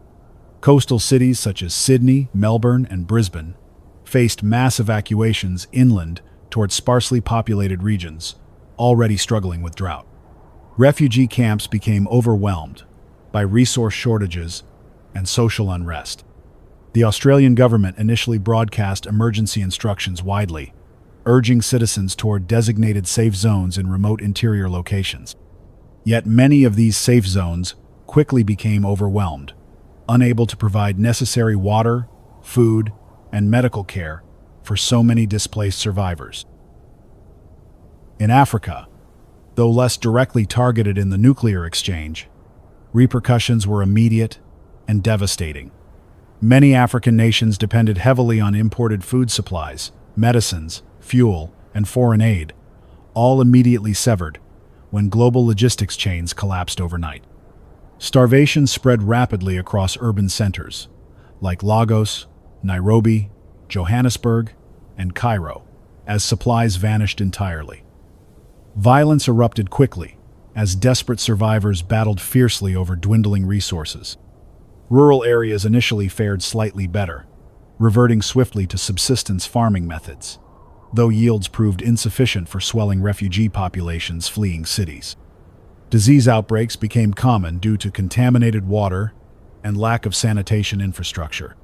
Coastal cities such as Sydney, Melbourne, and Brisbane faced mass evacuations inland toward sparsely populated regions, already struggling with drought. Refugee camps became overwhelmed by resource shortages and social unrest. The Australian government initially broadcast emergency instructions widely, urging citizens toward designated safe zones in remote interior locations. Yet many of these safe zones quickly became overwhelmed, unable to provide necessary water, food, and medical care for so many displaced survivors. In Africa, though less directly targeted in the nuclear exchange, repercussions were immediate and devastating. Many African nations depended heavily on imported food supplies, medicines, fuel, and foreign aid, all immediately severed when global logistics chains collapsed overnight. Starvation spread rapidly across urban centers, like Lagos, Nairobi, Johannesburg, and Cairo, as supplies vanished entirely. Violence erupted quickly, as desperate survivors battled fiercely over dwindling resources. Rural areas initially fared slightly better, reverting swiftly to subsistence farming methods, though yields proved insufficient for swelling refugee populations fleeing cities. Disease outbreaks became common due to contaminated water and lack of sanitation infrastructure.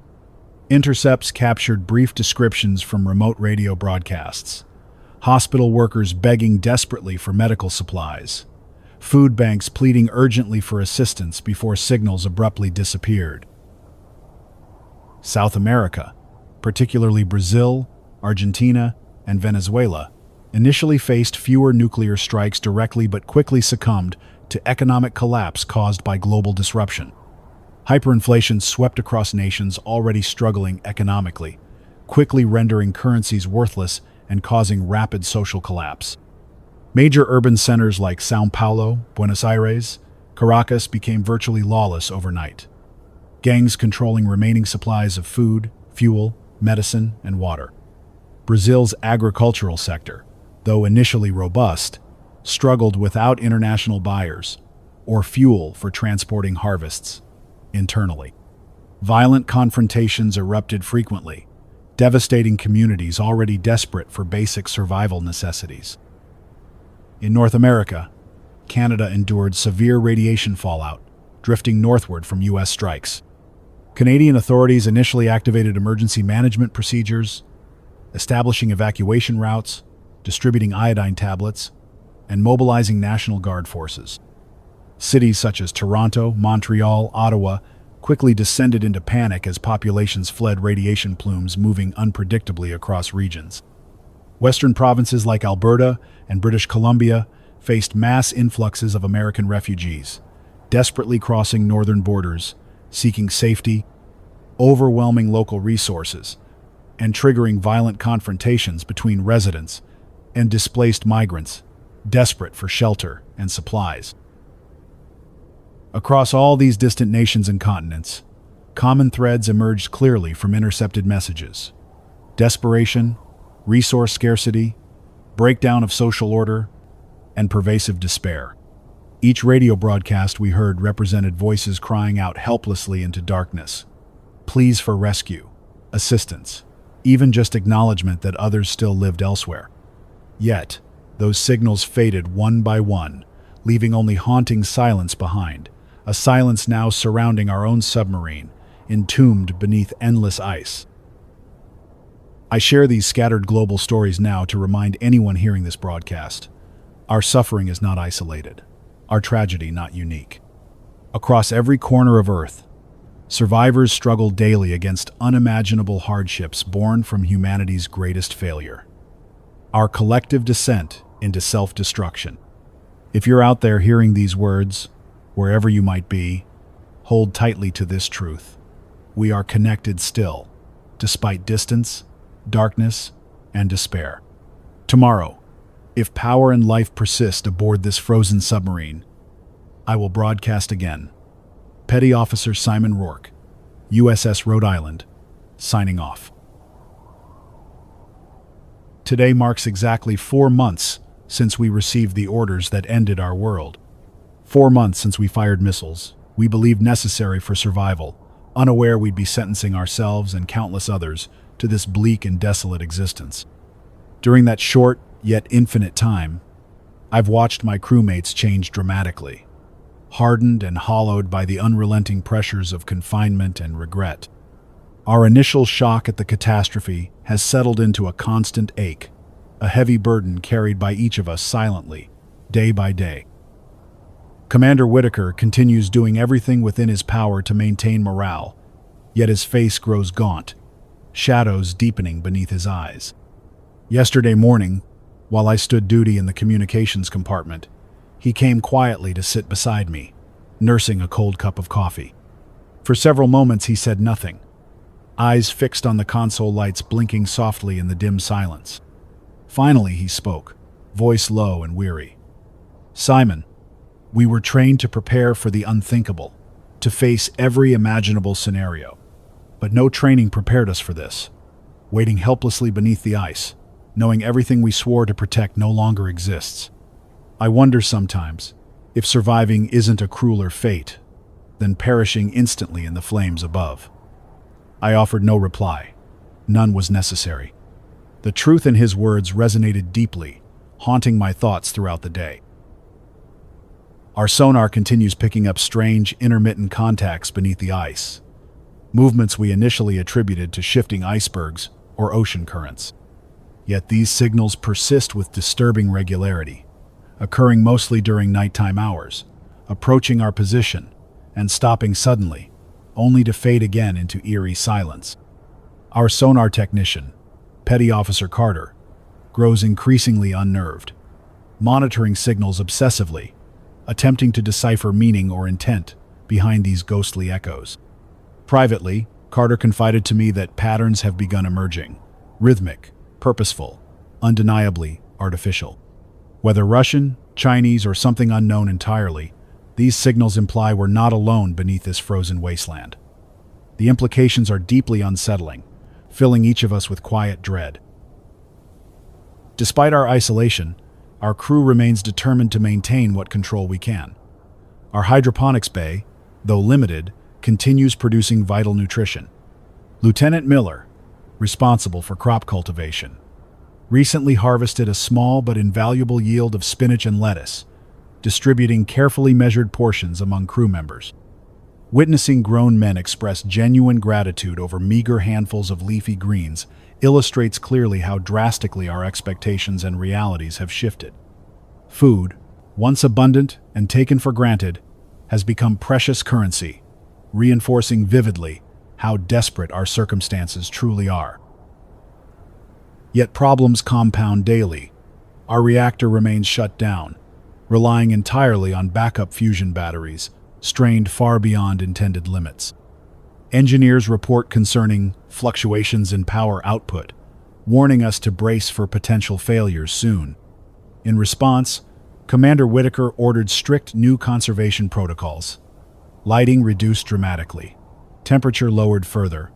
Intercepts captured brief descriptions from remote radio broadcasts, hospital workers begging desperately for medical supplies, food banks pleading urgently for assistance before signals abruptly disappeared. South America, particularly Brazil, Argentina, and Venezuela, initially faced fewer nuclear strikes directly but quickly succumbed to economic collapse caused by global disruption. Hyperinflation swept across nations already struggling economically, quickly rendering currencies worthless and causing rapid social collapse. Major urban centers like São Paulo, Buenos Aires, Caracas became virtually lawless overnight. Gangs controlling remaining supplies of food, fuel, medicine, and water. Brazil's agricultural sector, though initially robust, struggled without international buyers or fuel for transporting harvests internally. Violent confrontations erupted frequently, devastating communities already desperate for basic survival necessities. In North America, Canada endured severe radiation fallout, drifting northward from U.S. strikes. Canadian authorities initially activated emergency management procedures, establishing evacuation routes, distributing iodine tablets, and mobilizing National Guard forces. Cities such as Toronto, Montreal, Ottawa quickly descended into panic as populations fled radiation plumes moving unpredictably across regions. Western provinces like Alberta and British Columbia faced mass influxes of American refugees, desperately crossing northern borders, seeking safety, overwhelming local resources, and triggering violent confrontations between residents and displaced migrants, desperate for shelter and supplies. Across all these distant nations and continents, common threads emerged clearly from intercepted messages. Desperation, resource scarcity, breakdown of social order, and pervasive despair. Each radio broadcast we heard represented voices crying out helplessly into darkness. Pleas for rescue, assistance, even just acknowledgement that others still lived elsewhere. Yet, those signals faded one by one, leaving only haunting silence behind, a silence now surrounding our own submarine, entombed beneath endless ice. I share these scattered global stories now to remind anyone hearing this broadcast. Our suffering is not isolated, our tragedy not unique. Across every corner of Earth, survivors struggle daily against unimaginable hardships born from humanity's greatest failure. Our collective descent into self-destruction. If you're out there hearing these words, wherever you might be, hold tightly to this truth. We are connected still, despite distance, darkness, and despair. Tomorrow, if power and life persist aboard this frozen submarine, I will broadcast again. Petty Officer Simon Rourke, USS Rhode Island, signing off. Today marks exactly 4 months since we received the orders that ended our world. 4 months since we fired missiles we believed necessary for survival, unaware we'd be sentencing ourselves and countless others to this bleak and desolate existence. During that short, yet infinite time, I've watched my crewmates change dramatically, hardened and hollowed by the unrelenting pressures of confinement and regret. Our initial shock at the catastrophe has settled into a constant ache, a heavy burden carried by each of us silently, day by day. Commander Whitaker continues doing everything within his power to maintain morale, yet his face grows gaunt, shadows deepening beneath his eyes. Yesterday morning, while I stood duty in the communications compartment, he came quietly to sit beside me, nursing a cold cup of coffee. For several moments he said nothing, eyes fixed on the console lights blinking softly in the dim silence. Finally he spoke, voice low and weary. "Simon, we were trained to prepare for the unthinkable, to face every imaginable scenario. But no training prepared us for this. Waiting helplessly beneath the ice, knowing everything we swore to protect no longer exists. I wonder sometimes if surviving isn't a crueler fate than perishing instantly in the flames above." I offered no reply. None was necessary. The truth in his words resonated deeply, haunting my thoughts throughout the day. Our sonar continues picking up strange, intermittent contacts beneath the ice, movements we initially attributed to shifting icebergs or ocean currents. Yet these signals persist with disturbing regularity, occurring mostly during nighttime hours, approaching our position and stopping suddenly, only to fade again into eerie silence. Our sonar technician, Petty Officer Carter, grows increasingly unnerved, monitoring signals obsessively, attempting to decipher meaning or intent behind these ghostly echoes. Privately, Carter confided to me that patterns have begun emerging, rhythmic, purposeful, undeniably artificial. Whether Russian, Chinese, or something unknown entirely, these signals imply we're not alone beneath this frozen wasteland. The implications are deeply unsettling, filling each of us with quiet dread. Despite our isolation, our crew remains determined to maintain what control we can. Our hydroponics bay, though limited, continues producing vital nutrition. Lieutenant Miller, responsible for crop cultivation, recently harvested a small but invaluable yield of spinach and lettuce, distributing carefully measured portions among crew members. Witnessing grown men express genuine gratitude over meager handfuls of leafy greens illustrates clearly how drastically our expectations and realities have shifted. Food, once abundant and taken for granted, has become precious currency, reinforcing vividly how desperate our circumstances truly are. Yet problems compound daily. Our reactor remains shut down, relying entirely on backup fusion batteries, strained far beyond intended limits. Engineers report concerning fluctuations in power output, warning us to brace for potential failures soon. In response, Commander Whitaker ordered strict new conservation protocols. Lighting reduced dramatically, temperature lowered further,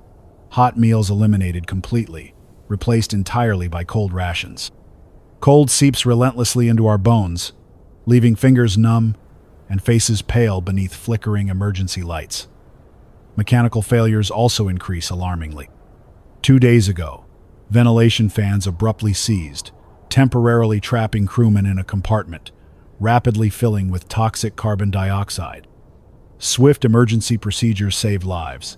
hot meals eliminated completely, replaced entirely by cold rations. Cold seeps relentlessly into our bones, leaving fingers numb and faces pale beneath flickering emergency lights. Mechanical failures also increase alarmingly. 2 days ago, ventilation fans abruptly ceased, temporarily trapping crewmen in a compartment, rapidly filling with toxic carbon dioxide. Swift emergency procedures saved lives,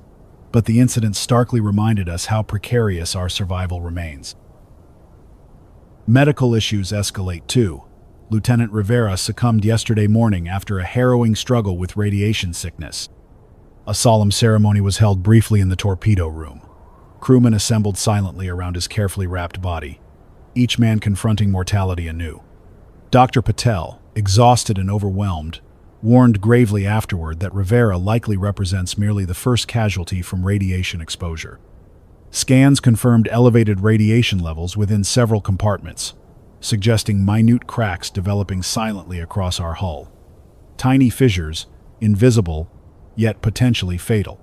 but the incident starkly reminded us how precarious our survival remains. Medical issues escalate too. Lieutenant Rivera succumbed yesterday morning after a harrowing struggle with radiation sickness. A solemn ceremony was held briefly in the torpedo room. Crewmen assembled silently around his carefully wrapped body, each man confronting mortality anew. Dr. Patel, exhausted and overwhelmed, warned gravely afterward that Rivera likely represents merely the first casualty from radiation exposure. Scans confirmed elevated radiation levels within several compartments, suggesting minute cracks developing silently across our hull. Tiny fissures, invisible, yet potentially fatal.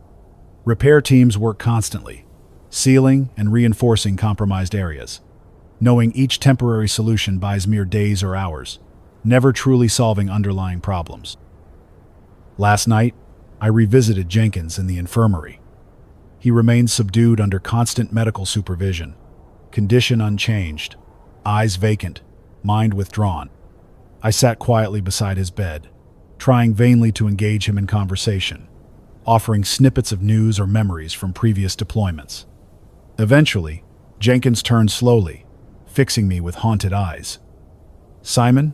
Repair teams work constantly, sealing and reinforcing compromised areas, knowing each temporary solution buys mere days or hours, never truly solving underlying problems. Last night, I revisited Jenkins in the infirmary. He remained subdued under constant medical supervision, condition unchanged, eyes vacant, mind withdrawn. I sat quietly beside his bed, trying vainly to engage him in conversation, offering snippets of news or memories from previous deployments. Eventually, Jenkins turned slowly, fixing me with haunted eyes. "Simon?"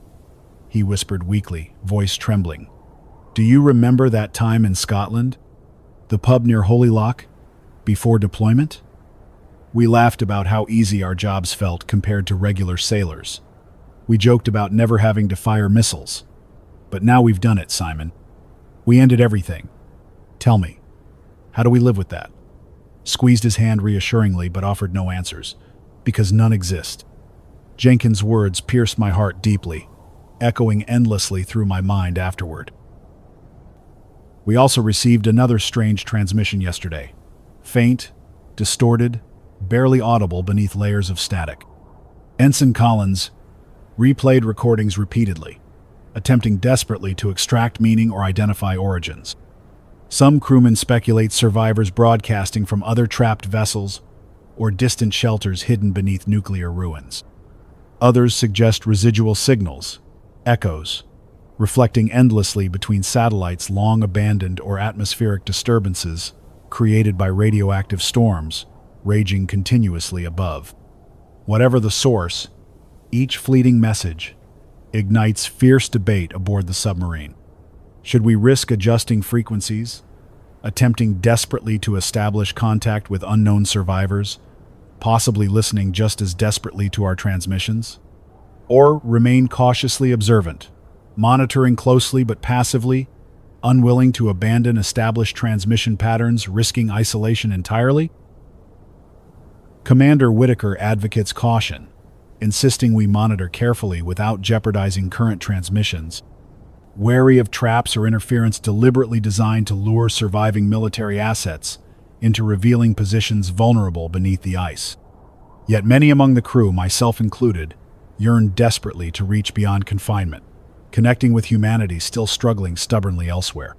he whispered weakly, voice trembling. "Do you remember that time in Scotland? The pub near Holy Loch? Before deployment?" We laughed about how easy our jobs felt compared to regular sailors. We joked about never having to fire missiles. But now we've done it, Simon. We ended everything. Tell me, how do we live with that? Squeezed his hand reassuringly but offered no answers, because none exist. Jenkins' words pierced my heart deeply, echoing endlessly through my mind afterward. We also received another strange transmission yesterday. Faint, distorted, barely audible beneath layers of static. Ensign Collins replayed recordings repeatedly, attempting desperately to extract meaning or identify origins. Some crewmen speculate survivors broadcasting from other trapped vessels or distant shelters hidden beneath nuclear ruins. Others suggest residual signals, echoes, reflecting endlessly between satellites long abandoned or atmospheric disturbances created by radioactive storms raging continuously above. Whatever the source, each fleeting message ignites fierce debate aboard the submarine. Should we risk adjusting frequencies, attempting desperately to establish contact with unknown survivors, possibly listening just as desperately to our transmissions? Or remain cautiously observant, monitoring closely but passively, unwilling to abandon established transmission patterns, risking isolation entirely? Commander Whitaker advocates caution, insisting we monitor carefully without jeopardizing current transmissions, wary of traps or interference deliberately designed to lure surviving military assets into revealing positions vulnerable beneath the ice. Yet many among the crew, myself included, yearn desperately to reach beyond confinement, connecting with humanity still struggling stubbornly elsewhere.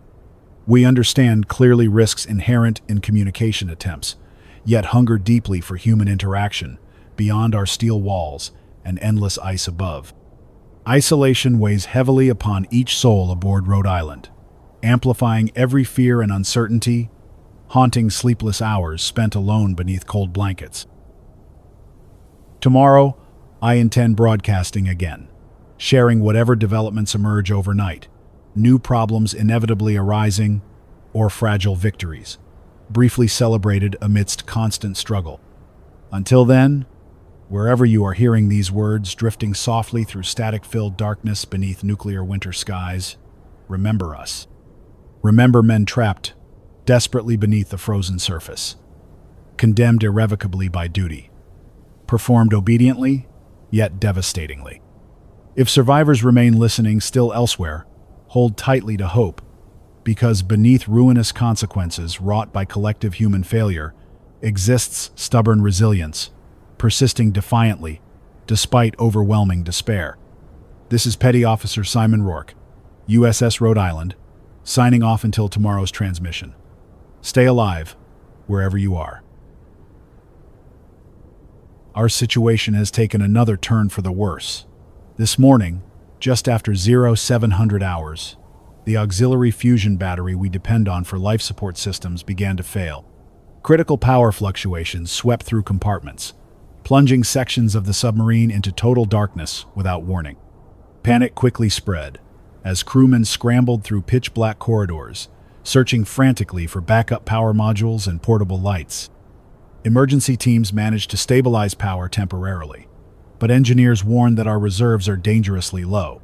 We understand clearly risks inherent in communication attempts, yet hunger deeply for human interaction beyond our steel walls and endless ice above. Isolation weighs heavily upon each soul aboard Rhode Island, amplifying every fear and uncertainty, haunting sleepless hours spent alone beneath cold blankets. Tomorrow, I intend broadcasting again, sharing whatever developments emerge overnight, new problems inevitably arising, or fragile victories, briefly celebrated amidst constant struggle. Until then, wherever you are hearing these words drifting softly through static-filled darkness beneath nuclear winter skies, remember us. Remember men trapped desperately beneath the frozen surface, condemned irrevocably by duty. performed obediently, yet devastatingly. If survivors remain listening still elsewhere, hold tightly to hope, because beneath ruinous consequences wrought by collective human failure exists stubborn resilience, persisting defiantly, despite overwhelming despair. This is Petty Officer Simon Rourke, USS Rhode Island, signing off until tomorrow's transmission. Stay alive, wherever you are. Our situation has taken another turn for the worse. This morning, just after 0700 hours, the auxiliary fusion battery we depend on for life support systems began to fail. Critical power fluctuations swept through compartments, plunging sections of the submarine into total darkness without warning. Panic quickly spread as crewmen scrambled through pitch-black corridors, searching frantically for backup power modules and portable lights. Emergency teams managed to stabilize power temporarily, but engineers warned that our reserves are dangerously low.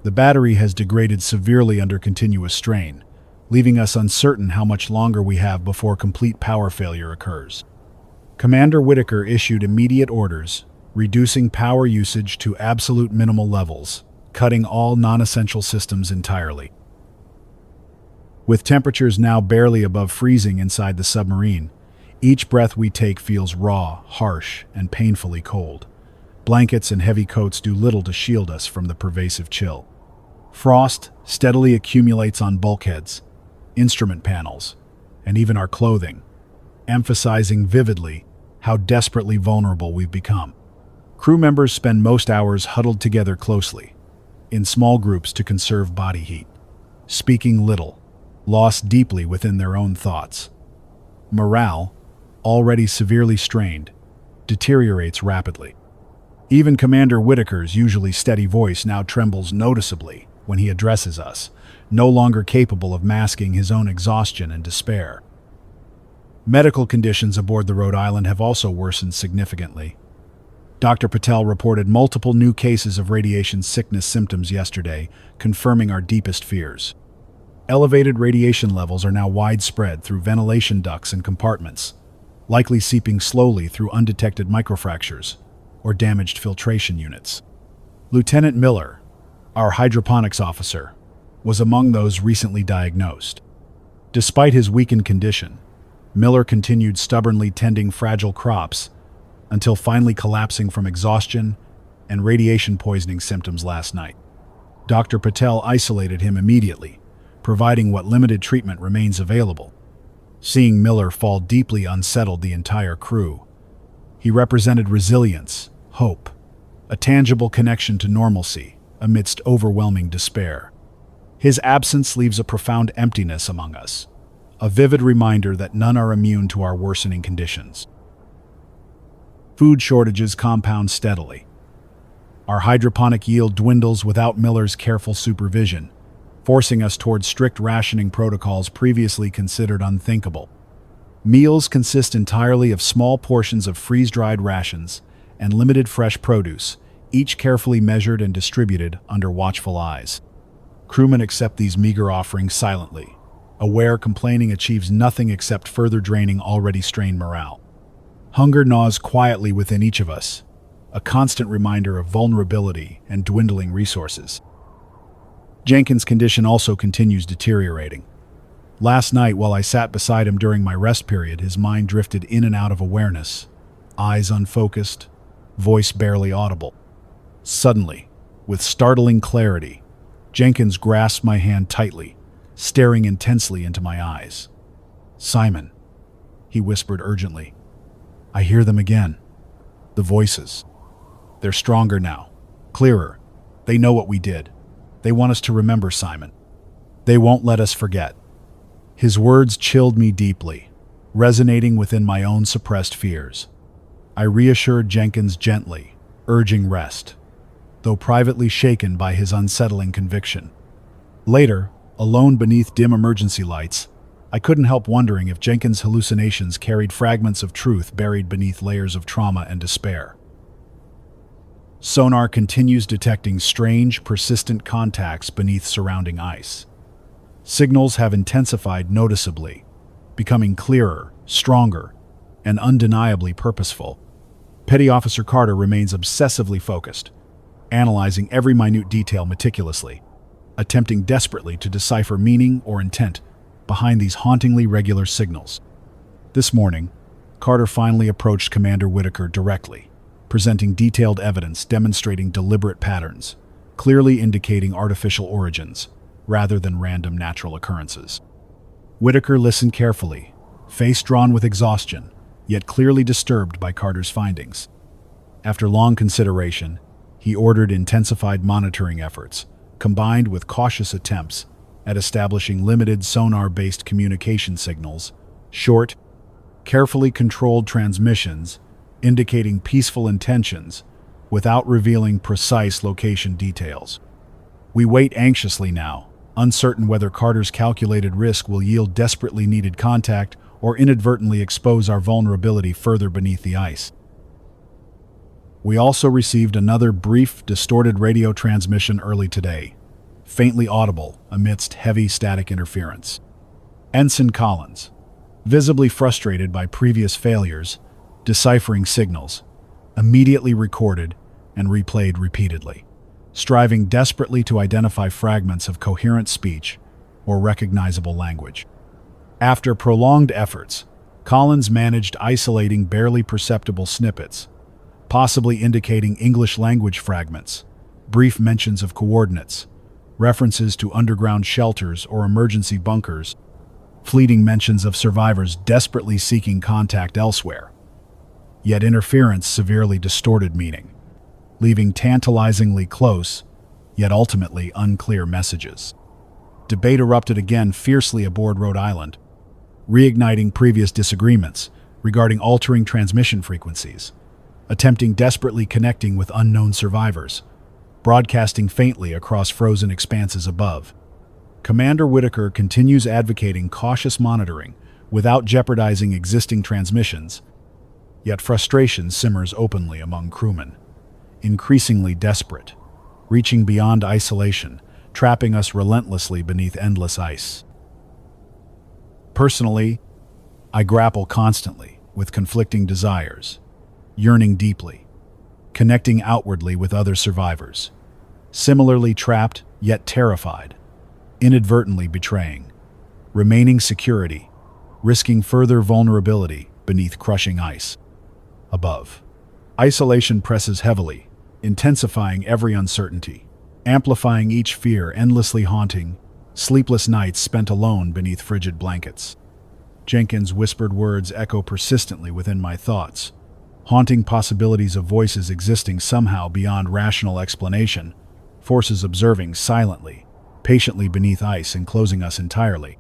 The battery has degraded severely under continuous strain, leaving us uncertain how much longer we have before complete power failure occurs. Commander Whitaker issued immediate orders, reducing power usage to absolute minimal levels, cutting all non-essential systems entirely. With temperatures now barely above freezing inside the submarine, each breath we take feels raw, harsh, and painfully cold. Blankets and heavy coats do little to shield us from the pervasive chill. Frost steadily accumulates on bulkheads, instrument panels, and even our clothing, emphasizing vividly how desperately vulnerable we've become. Crew members spend most hours huddled together closely, in small groups to conserve body heat, speaking little, lost deeply within their own thoughts. Morale, already severely strained, deteriorates rapidly. Even Commander Whitaker's usually steady voice now trembles noticeably when he addresses us, no longer capable of masking his own exhaustion and despair. Medical conditions aboard the Rhode Island have also worsened significantly. Dr. Patel reported multiple new cases of radiation sickness symptoms yesterday, confirming our deepest fears. Elevated radiation levels are now widespread through ventilation ducts and compartments, likely seeping slowly through undetected microfractures or damaged filtration units. Lieutenant Miller, our hydroponics officer, was among those recently diagnosed. Despite his weakened condition, Miller continued stubbornly tending fragile crops until finally collapsing from exhaustion and radiation poisoning symptoms last night. Dr. Patel isolated him immediately, providing what limited treatment remains available. Seeing Miller fall deeply unsettled the entire crew. He represented resilience, hope, a tangible connection to normalcy amidst overwhelming despair. His absence leaves a profound emptiness among us, a vivid reminder that none are immune to our worsening conditions. Food shortages compound steadily. Our hydroponic yield dwindles without Miller's careful supervision, forcing us toward strict rationing protocols previously considered unthinkable. Meals consist entirely of small portions of freeze-dried rations and limited fresh produce, each carefully measured and distributed under watchful eyes. Crewmen accept these meager offerings silently, aware complaining achieves nothing except further draining already strained morale. Hunger gnaws quietly within each of us, a constant reminder of vulnerability and dwindling resources. Jenkins' condition also continues deteriorating. Last night, while I sat beside him during my rest period, his mind drifted in and out of awareness, eyes unfocused, voice barely audible. Suddenly, with startling clarity, Jenkins grasped my hand tightly, staring intensely into my eyes. "Simon," he whispered urgently. "I hear them again. The voices. They're stronger now, clearer. They know what we did. They want us to remember, Simon. They won't let us forget." His words chilled me deeply, resonating within my own suppressed fears. I reassured Jenkins gently, urging rest, though privately shaken by his unsettling conviction. Later, alone beneath dim emergency lights, I couldn't help wondering if Jenkins' hallucinations carried fragments of truth buried beneath layers of trauma and despair. Sonar continues detecting strange, persistent contacts beneath surrounding ice. Signals have intensified noticeably, becoming clearer, stronger, and undeniably purposeful. Petty Officer Carter remains obsessively focused, analyzing every minute detail meticulously, attempting desperately to decipher meaning or intent behind these hauntingly regular signals. This morning, Carter finally approached Commander Whitaker directly, presenting detailed evidence demonstrating deliberate patterns, clearly indicating artificial origins, rather than random natural occurrences. Whitaker listened carefully, face drawn with exhaustion, yet clearly disturbed by Carter's findings. After long consideration, he ordered intensified monitoring efforts, combined with cautious attempts at establishing limited sonar-based communication signals, short, carefully controlled transmissions indicating peaceful intentions without revealing precise location details. We wait anxiously now, uncertain whether Carter's calculated risk will yield desperately needed contact or inadvertently expose our vulnerability further beneath the ice. We also received another brief, distorted radio transmission early today, faintly audible amidst heavy static interference. Ensign Collins, visibly frustrated by previous failures, deciphering signals, immediately recorded and replayed repeatedly, striving desperately to identify fragments of coherent speech or recognizable language. After prolonged efforts, Collins managed isolating barely perceptible snippets, possibly indicating English language fragments, brief mentions of coordinates, references to underground shelters or emergency bunkers, fleeting mentions of survivors desperately seeking contact elsewhere. Yet interference severely distorted meaning, leaving tantalizingly close, yet ultimately unclear messages. Debate erupted again fiercely aboard Rhode Island, reigniting previous disagreements regarding altering transmission frequencies, attempting desperately connecting with unknown survivors, broadcasting faintly across frozen expanses above. Commander Whitaker continues advocating cautious monitoring without jeopardizing existing transmissions, yet frustration simmers openly among crewmen, increasingly desperate, reaching beyond isolation, trapping us relentlessly beneath endless ice. Personally, I grapple constantly with conflicting desires, yearning deeply, connecting outwardly with other survivors, similarly trapped yet terrified, inadvertently betraying, remaining security, risking further vulnerability beneath crushing ice. Above, isolation presses heavily, intensifying every uncertainty, amplifying each fear, endlessly haunting sleepless nights spent alone beneath frigid blankets. Jenkins' whispered words echo persistently within my thoughts, haunting possibilities of voices existing somehow beyond rational explanation, forces observing silently, patiently beneath ice, enclosing us entirely.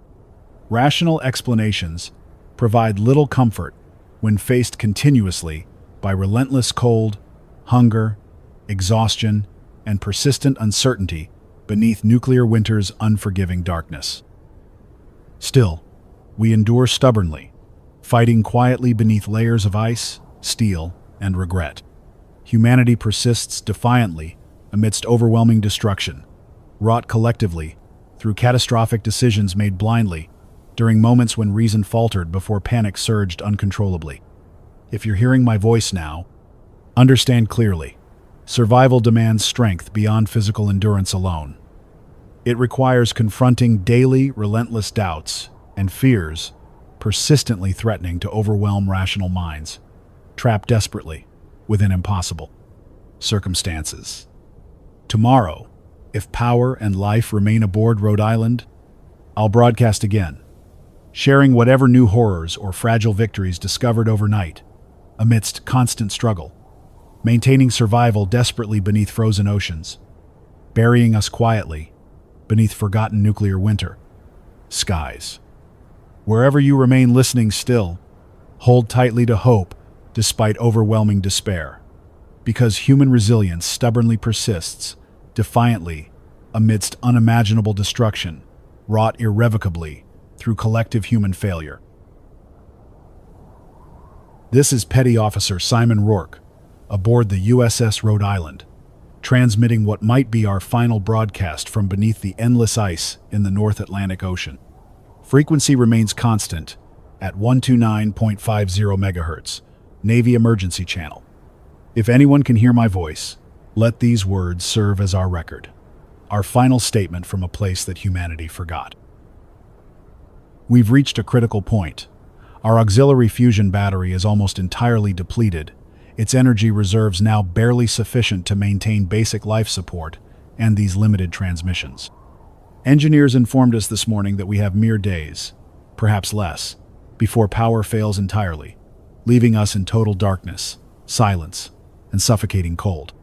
Rational explanations provide little comfort when faced continuously by relentless cold, hunger, exhaustion, and persistent uncertainty beneath nuclear winter's unforgiving darkness. Still, we endure stubbornly, fighting quietly beneath layers of ice, steel, and regret. Humanity persists defiantly amidst overwhelming destruction, wrought collectively through catastrophic decisions made blindly during moments when reason faltered before panic surged uncontrollably. If you're hearing my voice now, understand clearly. Survival demands strength beyond physical endurance alone. It requires confronting daily, relentless doubts and fears persistently threatening to overwhelm rational minds, trapped desperately within impossible circumstances. Tomorrow, if power and life remain aboard Rhode Island, I'll broadcast again, sharing whatever new horrors or fragile victories discovered overnight amidst constant struggle, maintaining survival desperately beneath frozen oceans, burying us quietly beneath forgotten nuclear winter skies. Wherever you remain listening still, hold tightly to hope despite overwhelming despair, because human resilience stubbornly persists, defiantly, amidst unimaginable destruction, wrought irrevocably through collective human failure. This is Petty Officer Simon Rourke, aboard the USS Rhode Island, transmitting what might be our final broadcast from beneath the endless ice in the North Atlantic Ocean. Frequency remains constant at 129.50 MHz, Navy Emergency Channel, If anyone can hear my voice, let these words serve as our record, our final statement from a place that humanity forgot. We've reached a critical point. Our auxiliary fusion battery is almost entirely depleted, its energy reserves now barely sufficient to maintain basic life support and these limited transmissions. Engineers informed us this morning that we have mere days, perhaps less, before power fails entirely, leaving us in total darkness, silence, and suffocating cold.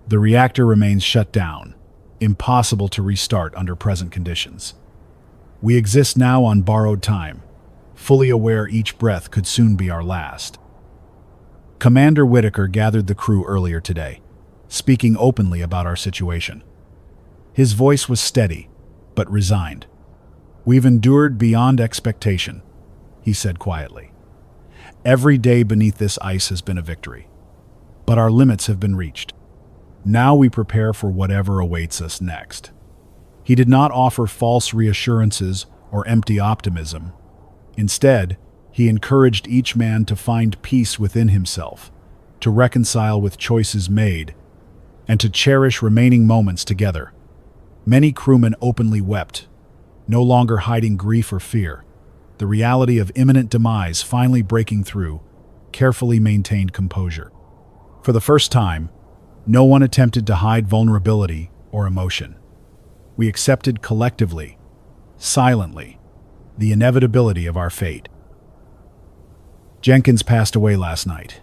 The reactor remains shut down, impossible to restart under present conditions. We exist now on borrowed time, fully aware each breath could soon be our last. Commander Whitaker gathered the crew earlier today, speaking openly about our situation. His voice was steady, but resigned. "We've endured beyond expectation," he said quietly. "Every day beneath this ice has been a victory. But our limits have been reached. Now we prepare for whatever awaits us next." He did not offer false reassurances or empty optimism. Instead, he encouraged each man to find peace within himself, to reconcile with choices made, and to cherish remaining moments together. Many crewmen openly wept, no longer hiding grief or fear. The reality of imminent demise finally breaking through, carefully maintained composure. For the first time, no one attempted to hide vulnerability or emotion. We accepted collectively, silently, the inevitability of our fate. Jenkins passed away last night.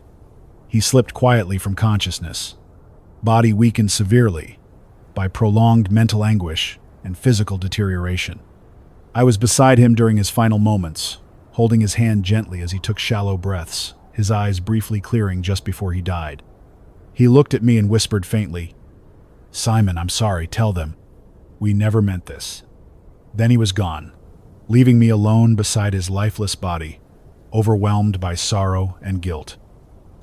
He slipped quietly from consciousness, body weakened severely by prolonged mental anguish and physical deterioration. I was beside him during his final moments, holding his hand gently as he took shallow breaths, his eyes briefly clearing just before he died. He looked at me and whispered faintly, "Simon, I'm sorry, tell them. We never meant this." Then he was gone, leaving me alone beside his lifeless body, overwhelmed by sorrow and guilt.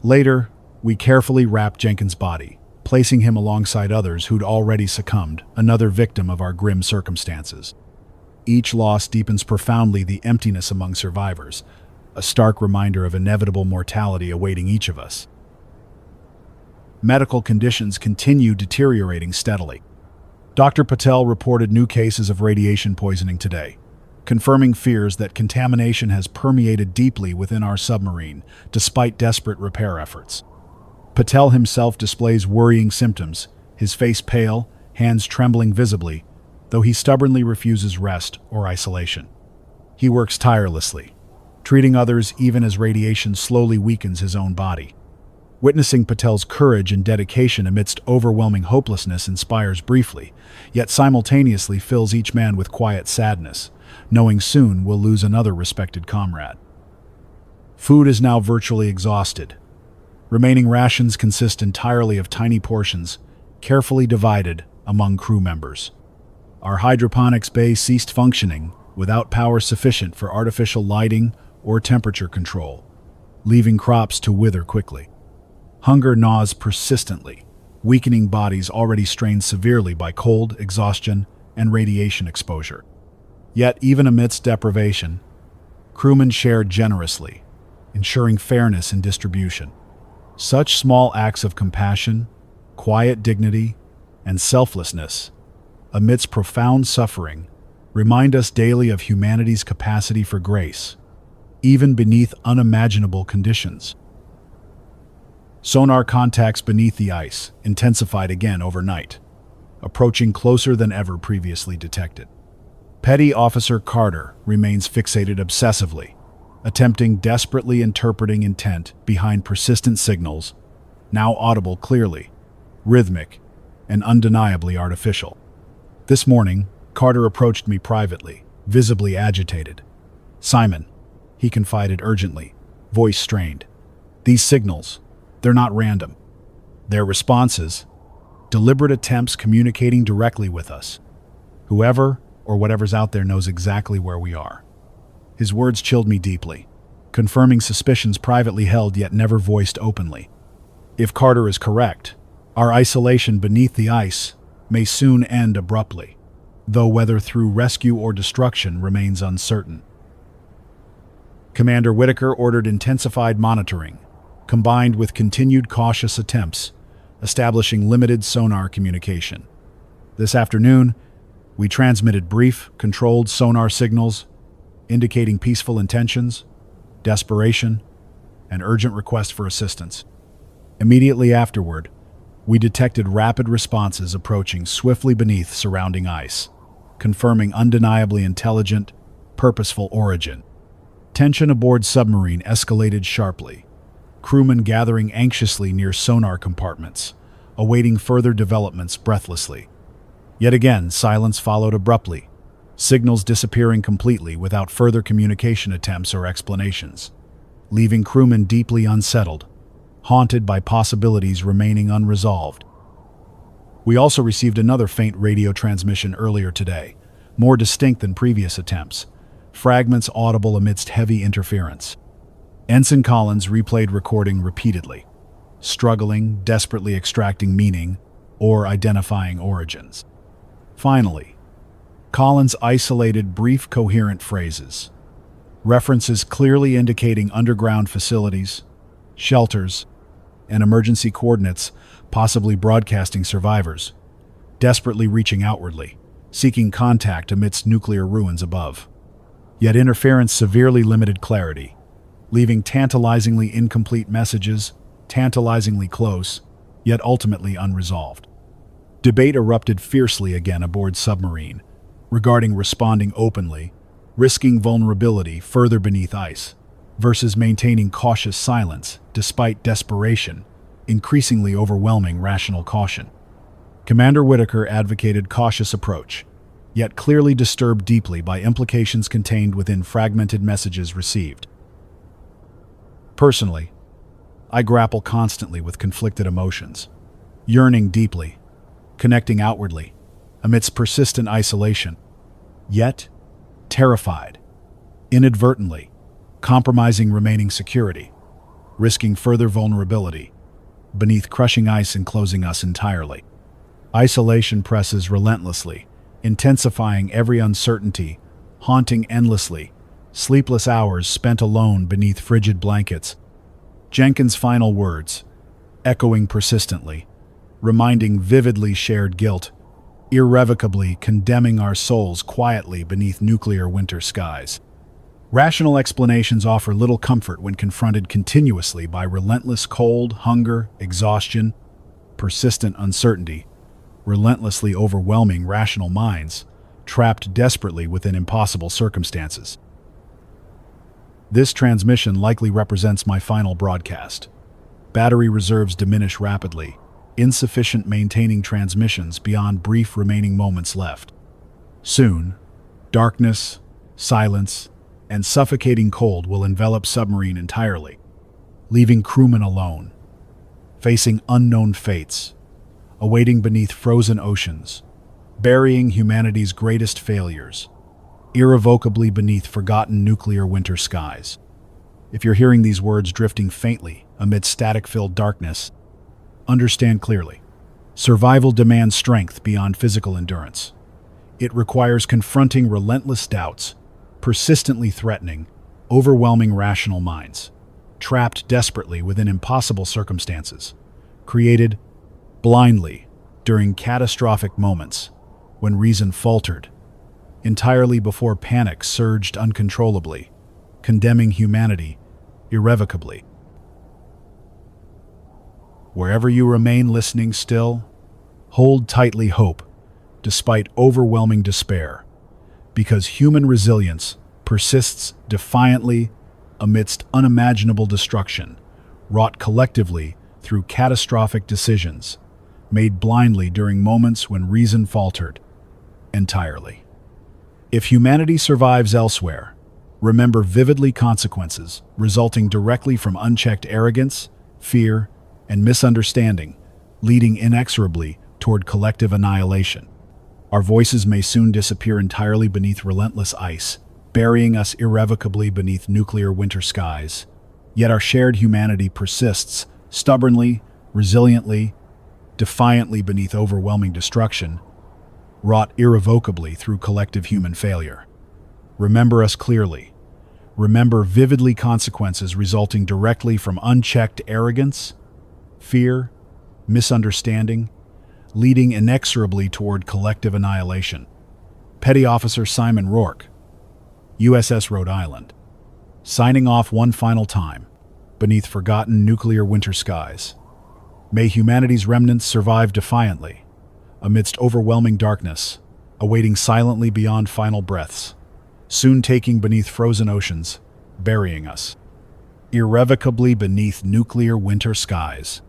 Later, we carefully wrapped Jenkins' body, placing him alongside others who'd already succumbed, another victim of our grim circumstances. Each loss deepens profoundly the emptiness among survivors, a stark reminder of inevitable mortality awaiting each of us. Medical conditions continue deteriorating steadily. Dr. Patel reported new cases of radiation poisoning today, confirming fears that contamination has permeated deeply within our submarine, despite desperate repair efforts. Patel himself displays worrying symptoms, his face pale, hands trembling visibly, though he stubbornly refuses rest or isolation. He works tirelessly, treating others even as radiation slowly weakens his own body. Witnessing Patel's courage and dedication amidst overwhelming hopelessness inspires briefly, yet simultaneously fills each man with quiet sadness, knowing soon we'll lose another respected comrade. Food is now virtually exhausted. Remaining rations consist entirely of tiny portions, carefully divided among crew members. Our hydroponics bay ceased functioning without power sufficient for artificial lighting or temperature control, leaving crops to wither quickly. Hunger gnaws persistently, weakening bodies already strained severely by cold, exhaustion, and radiation exposure. Yet, even amidst deprivation, crewmen shared generously, ensuring fairness in distribution. Such small acts of compassion, quiet dignity, and selflessness, amidst profound suffering, remind us daily of humanity's capacity for grace, even beneath unimaginable conditions. Sonar contacts beneath the ice intensified again overnight, approaching closer than ever previously detected. Petty Officer Carter remains fixated obsessively, attempting desperately interpreting intent behind persistent signals, now audible clearly, rhythmic, and undeniably artificial. This morning, Carter approached me privately, visibly agitated. "Simon," he confided urgently, voice strained. "These signals, they're not random. They're responses, deliberate attempts communicating directly with us. Whoever or whatever's out there knows exactly where we are." His words chilled me deeply, confirming suspicions privately held yet never voiced openly. If Carter is correct, our isolation beneath the ice may soon end abruptly, though whether through rescue or destruction remains uncertain. Commander Whitaker ordered intensified monitoring, combined with continued cautious attempts, establishing limited sonar communication. This afternoon, we transmitted brief, controlled sonar signals indicating peaceful intentions, desperation, and urgent request for assistance. Immediately afterward, we detected rapid responses approaching swiftly beneath surrounding ice, confirming undeniably intelligent, purposeful origin. Tension aboard submarine escalated sharply, crewmen gathering anxiously near sonar compartments, awaiting further developments breathlessly. Yet again, silence followed abruptly, signals disappearing completely without further communication attempts or explanations, leaving crewmen deeply unsettled, haunted by possibilities remaining unresolved. We also received another faint radio transmission earlier today, more distinct than previous attempts, fragments audible amidst heavy interference. Ensign Collins replayed recording repeatedly, struggling, desperately extracting meaning or identifying origins. Finally, Collins isolated brief, coherent phrases, references clearly indicating underground facilities, shelters, and emergency coordinates, possibly broadcasting survivors, desperately reaching outwardly, seeking contact amidst nuclear ruins above. Yet interference severely limited clarity, leaving tantalizingly incomplete messages, tantalizingly close, yet ultimately unresolved. Debate erupted fiercely again aboard submarine, regarding responding openly, risking vulnerability further beneath ice, versus maintaining cautious silence despite desperation, increasingly overwhelming rational caution. Commander Whitaker advocated cautious approach, yet clearly disturbed deeply by implications contained within fragmented messages received. Personally, I grapple constantly with conflicted emotions, yearning deeply, connecting outwardly, amidst persistent isolation, yet terrified, inadvertently, compromising remaining security, risking further vulnerability, beneath crushing ice enclosing us entirely. Isolation presses relentlessly, intensifying every uncertainty, haunting endlessly, sleepless hours spent alone beneath frigid blankets. Jenkins' final words, echoing persistently, reminding vividly shared guilt, irrevocably condemning our souls quietly beneath nuclear winter skies. Rational explanations offer little comfort when confronted continuously by relentless cold, hunger, exhaustion, persistent uncertainty, relentlessly overwhelming rational minds, trapped desperately within impossible circumstances. This transmission likely represents my final broadcast. Battery reserves diminish rapidly, insufficient maintaining transmissions beyond brief remaining moments left. Soon, darkness, silence, and suffocating cold will envelop submarine entirely, leaving crewmen alone, facing unknown fates, awaiting beneath frozen oceans, burying humanity's greatest failures, irrevocably beneath forgotten nuclear winter skies. If you're hearing these words drifting faintly amid static-filled darkness, understand clearly. Survival demands strength beyond physical endurance. It requires confronting relentless doubts, persistently threatening, overwhelming rational minds, trapped desperately within impossible circumstances, created blindly during catastrophic moments when reason faltered, entirely before panic surged uncontrollably, condemning humanity irrevocably. Wherever you remain listening still, hold tightly hope, despite overwhelming despair, because human resilience persists defiantly amidst unimaginable destruction, wrought collectively through catastrophic decisions, made blindly during moments when reason faltered entirely. If humanity survives elsewhere, remember vividly consequences resulting directly from unchecked arrogance, fear, and misunderstanding, leading inexorably toward collective annihilation. Our voices may soon disappear entirely beneath relentless ice, burying us irrevocably beneath nuclear winter skies. Yet our shared humanity persists, stubbornly, resiliently, defiantly beneath overwhelming destruction, wrought irrevocably through collective human failure. Remember us clearly. Remember vividly consequences resulting directly from unchecked arrogance, fear, misunderstanding, leading inexorably toward collective annihilation. Petty Officer Simon Rourke, USS Rhode Island. Signing off one final time, beneath forgotten nuclear winter skies. May humanity's remnants survive defiantly, amidst overwhelming darkness, awaiting silently beyond final breaths, soon taking beneath frozen oceans, burying us irrevocably beneath nuclear winter skies.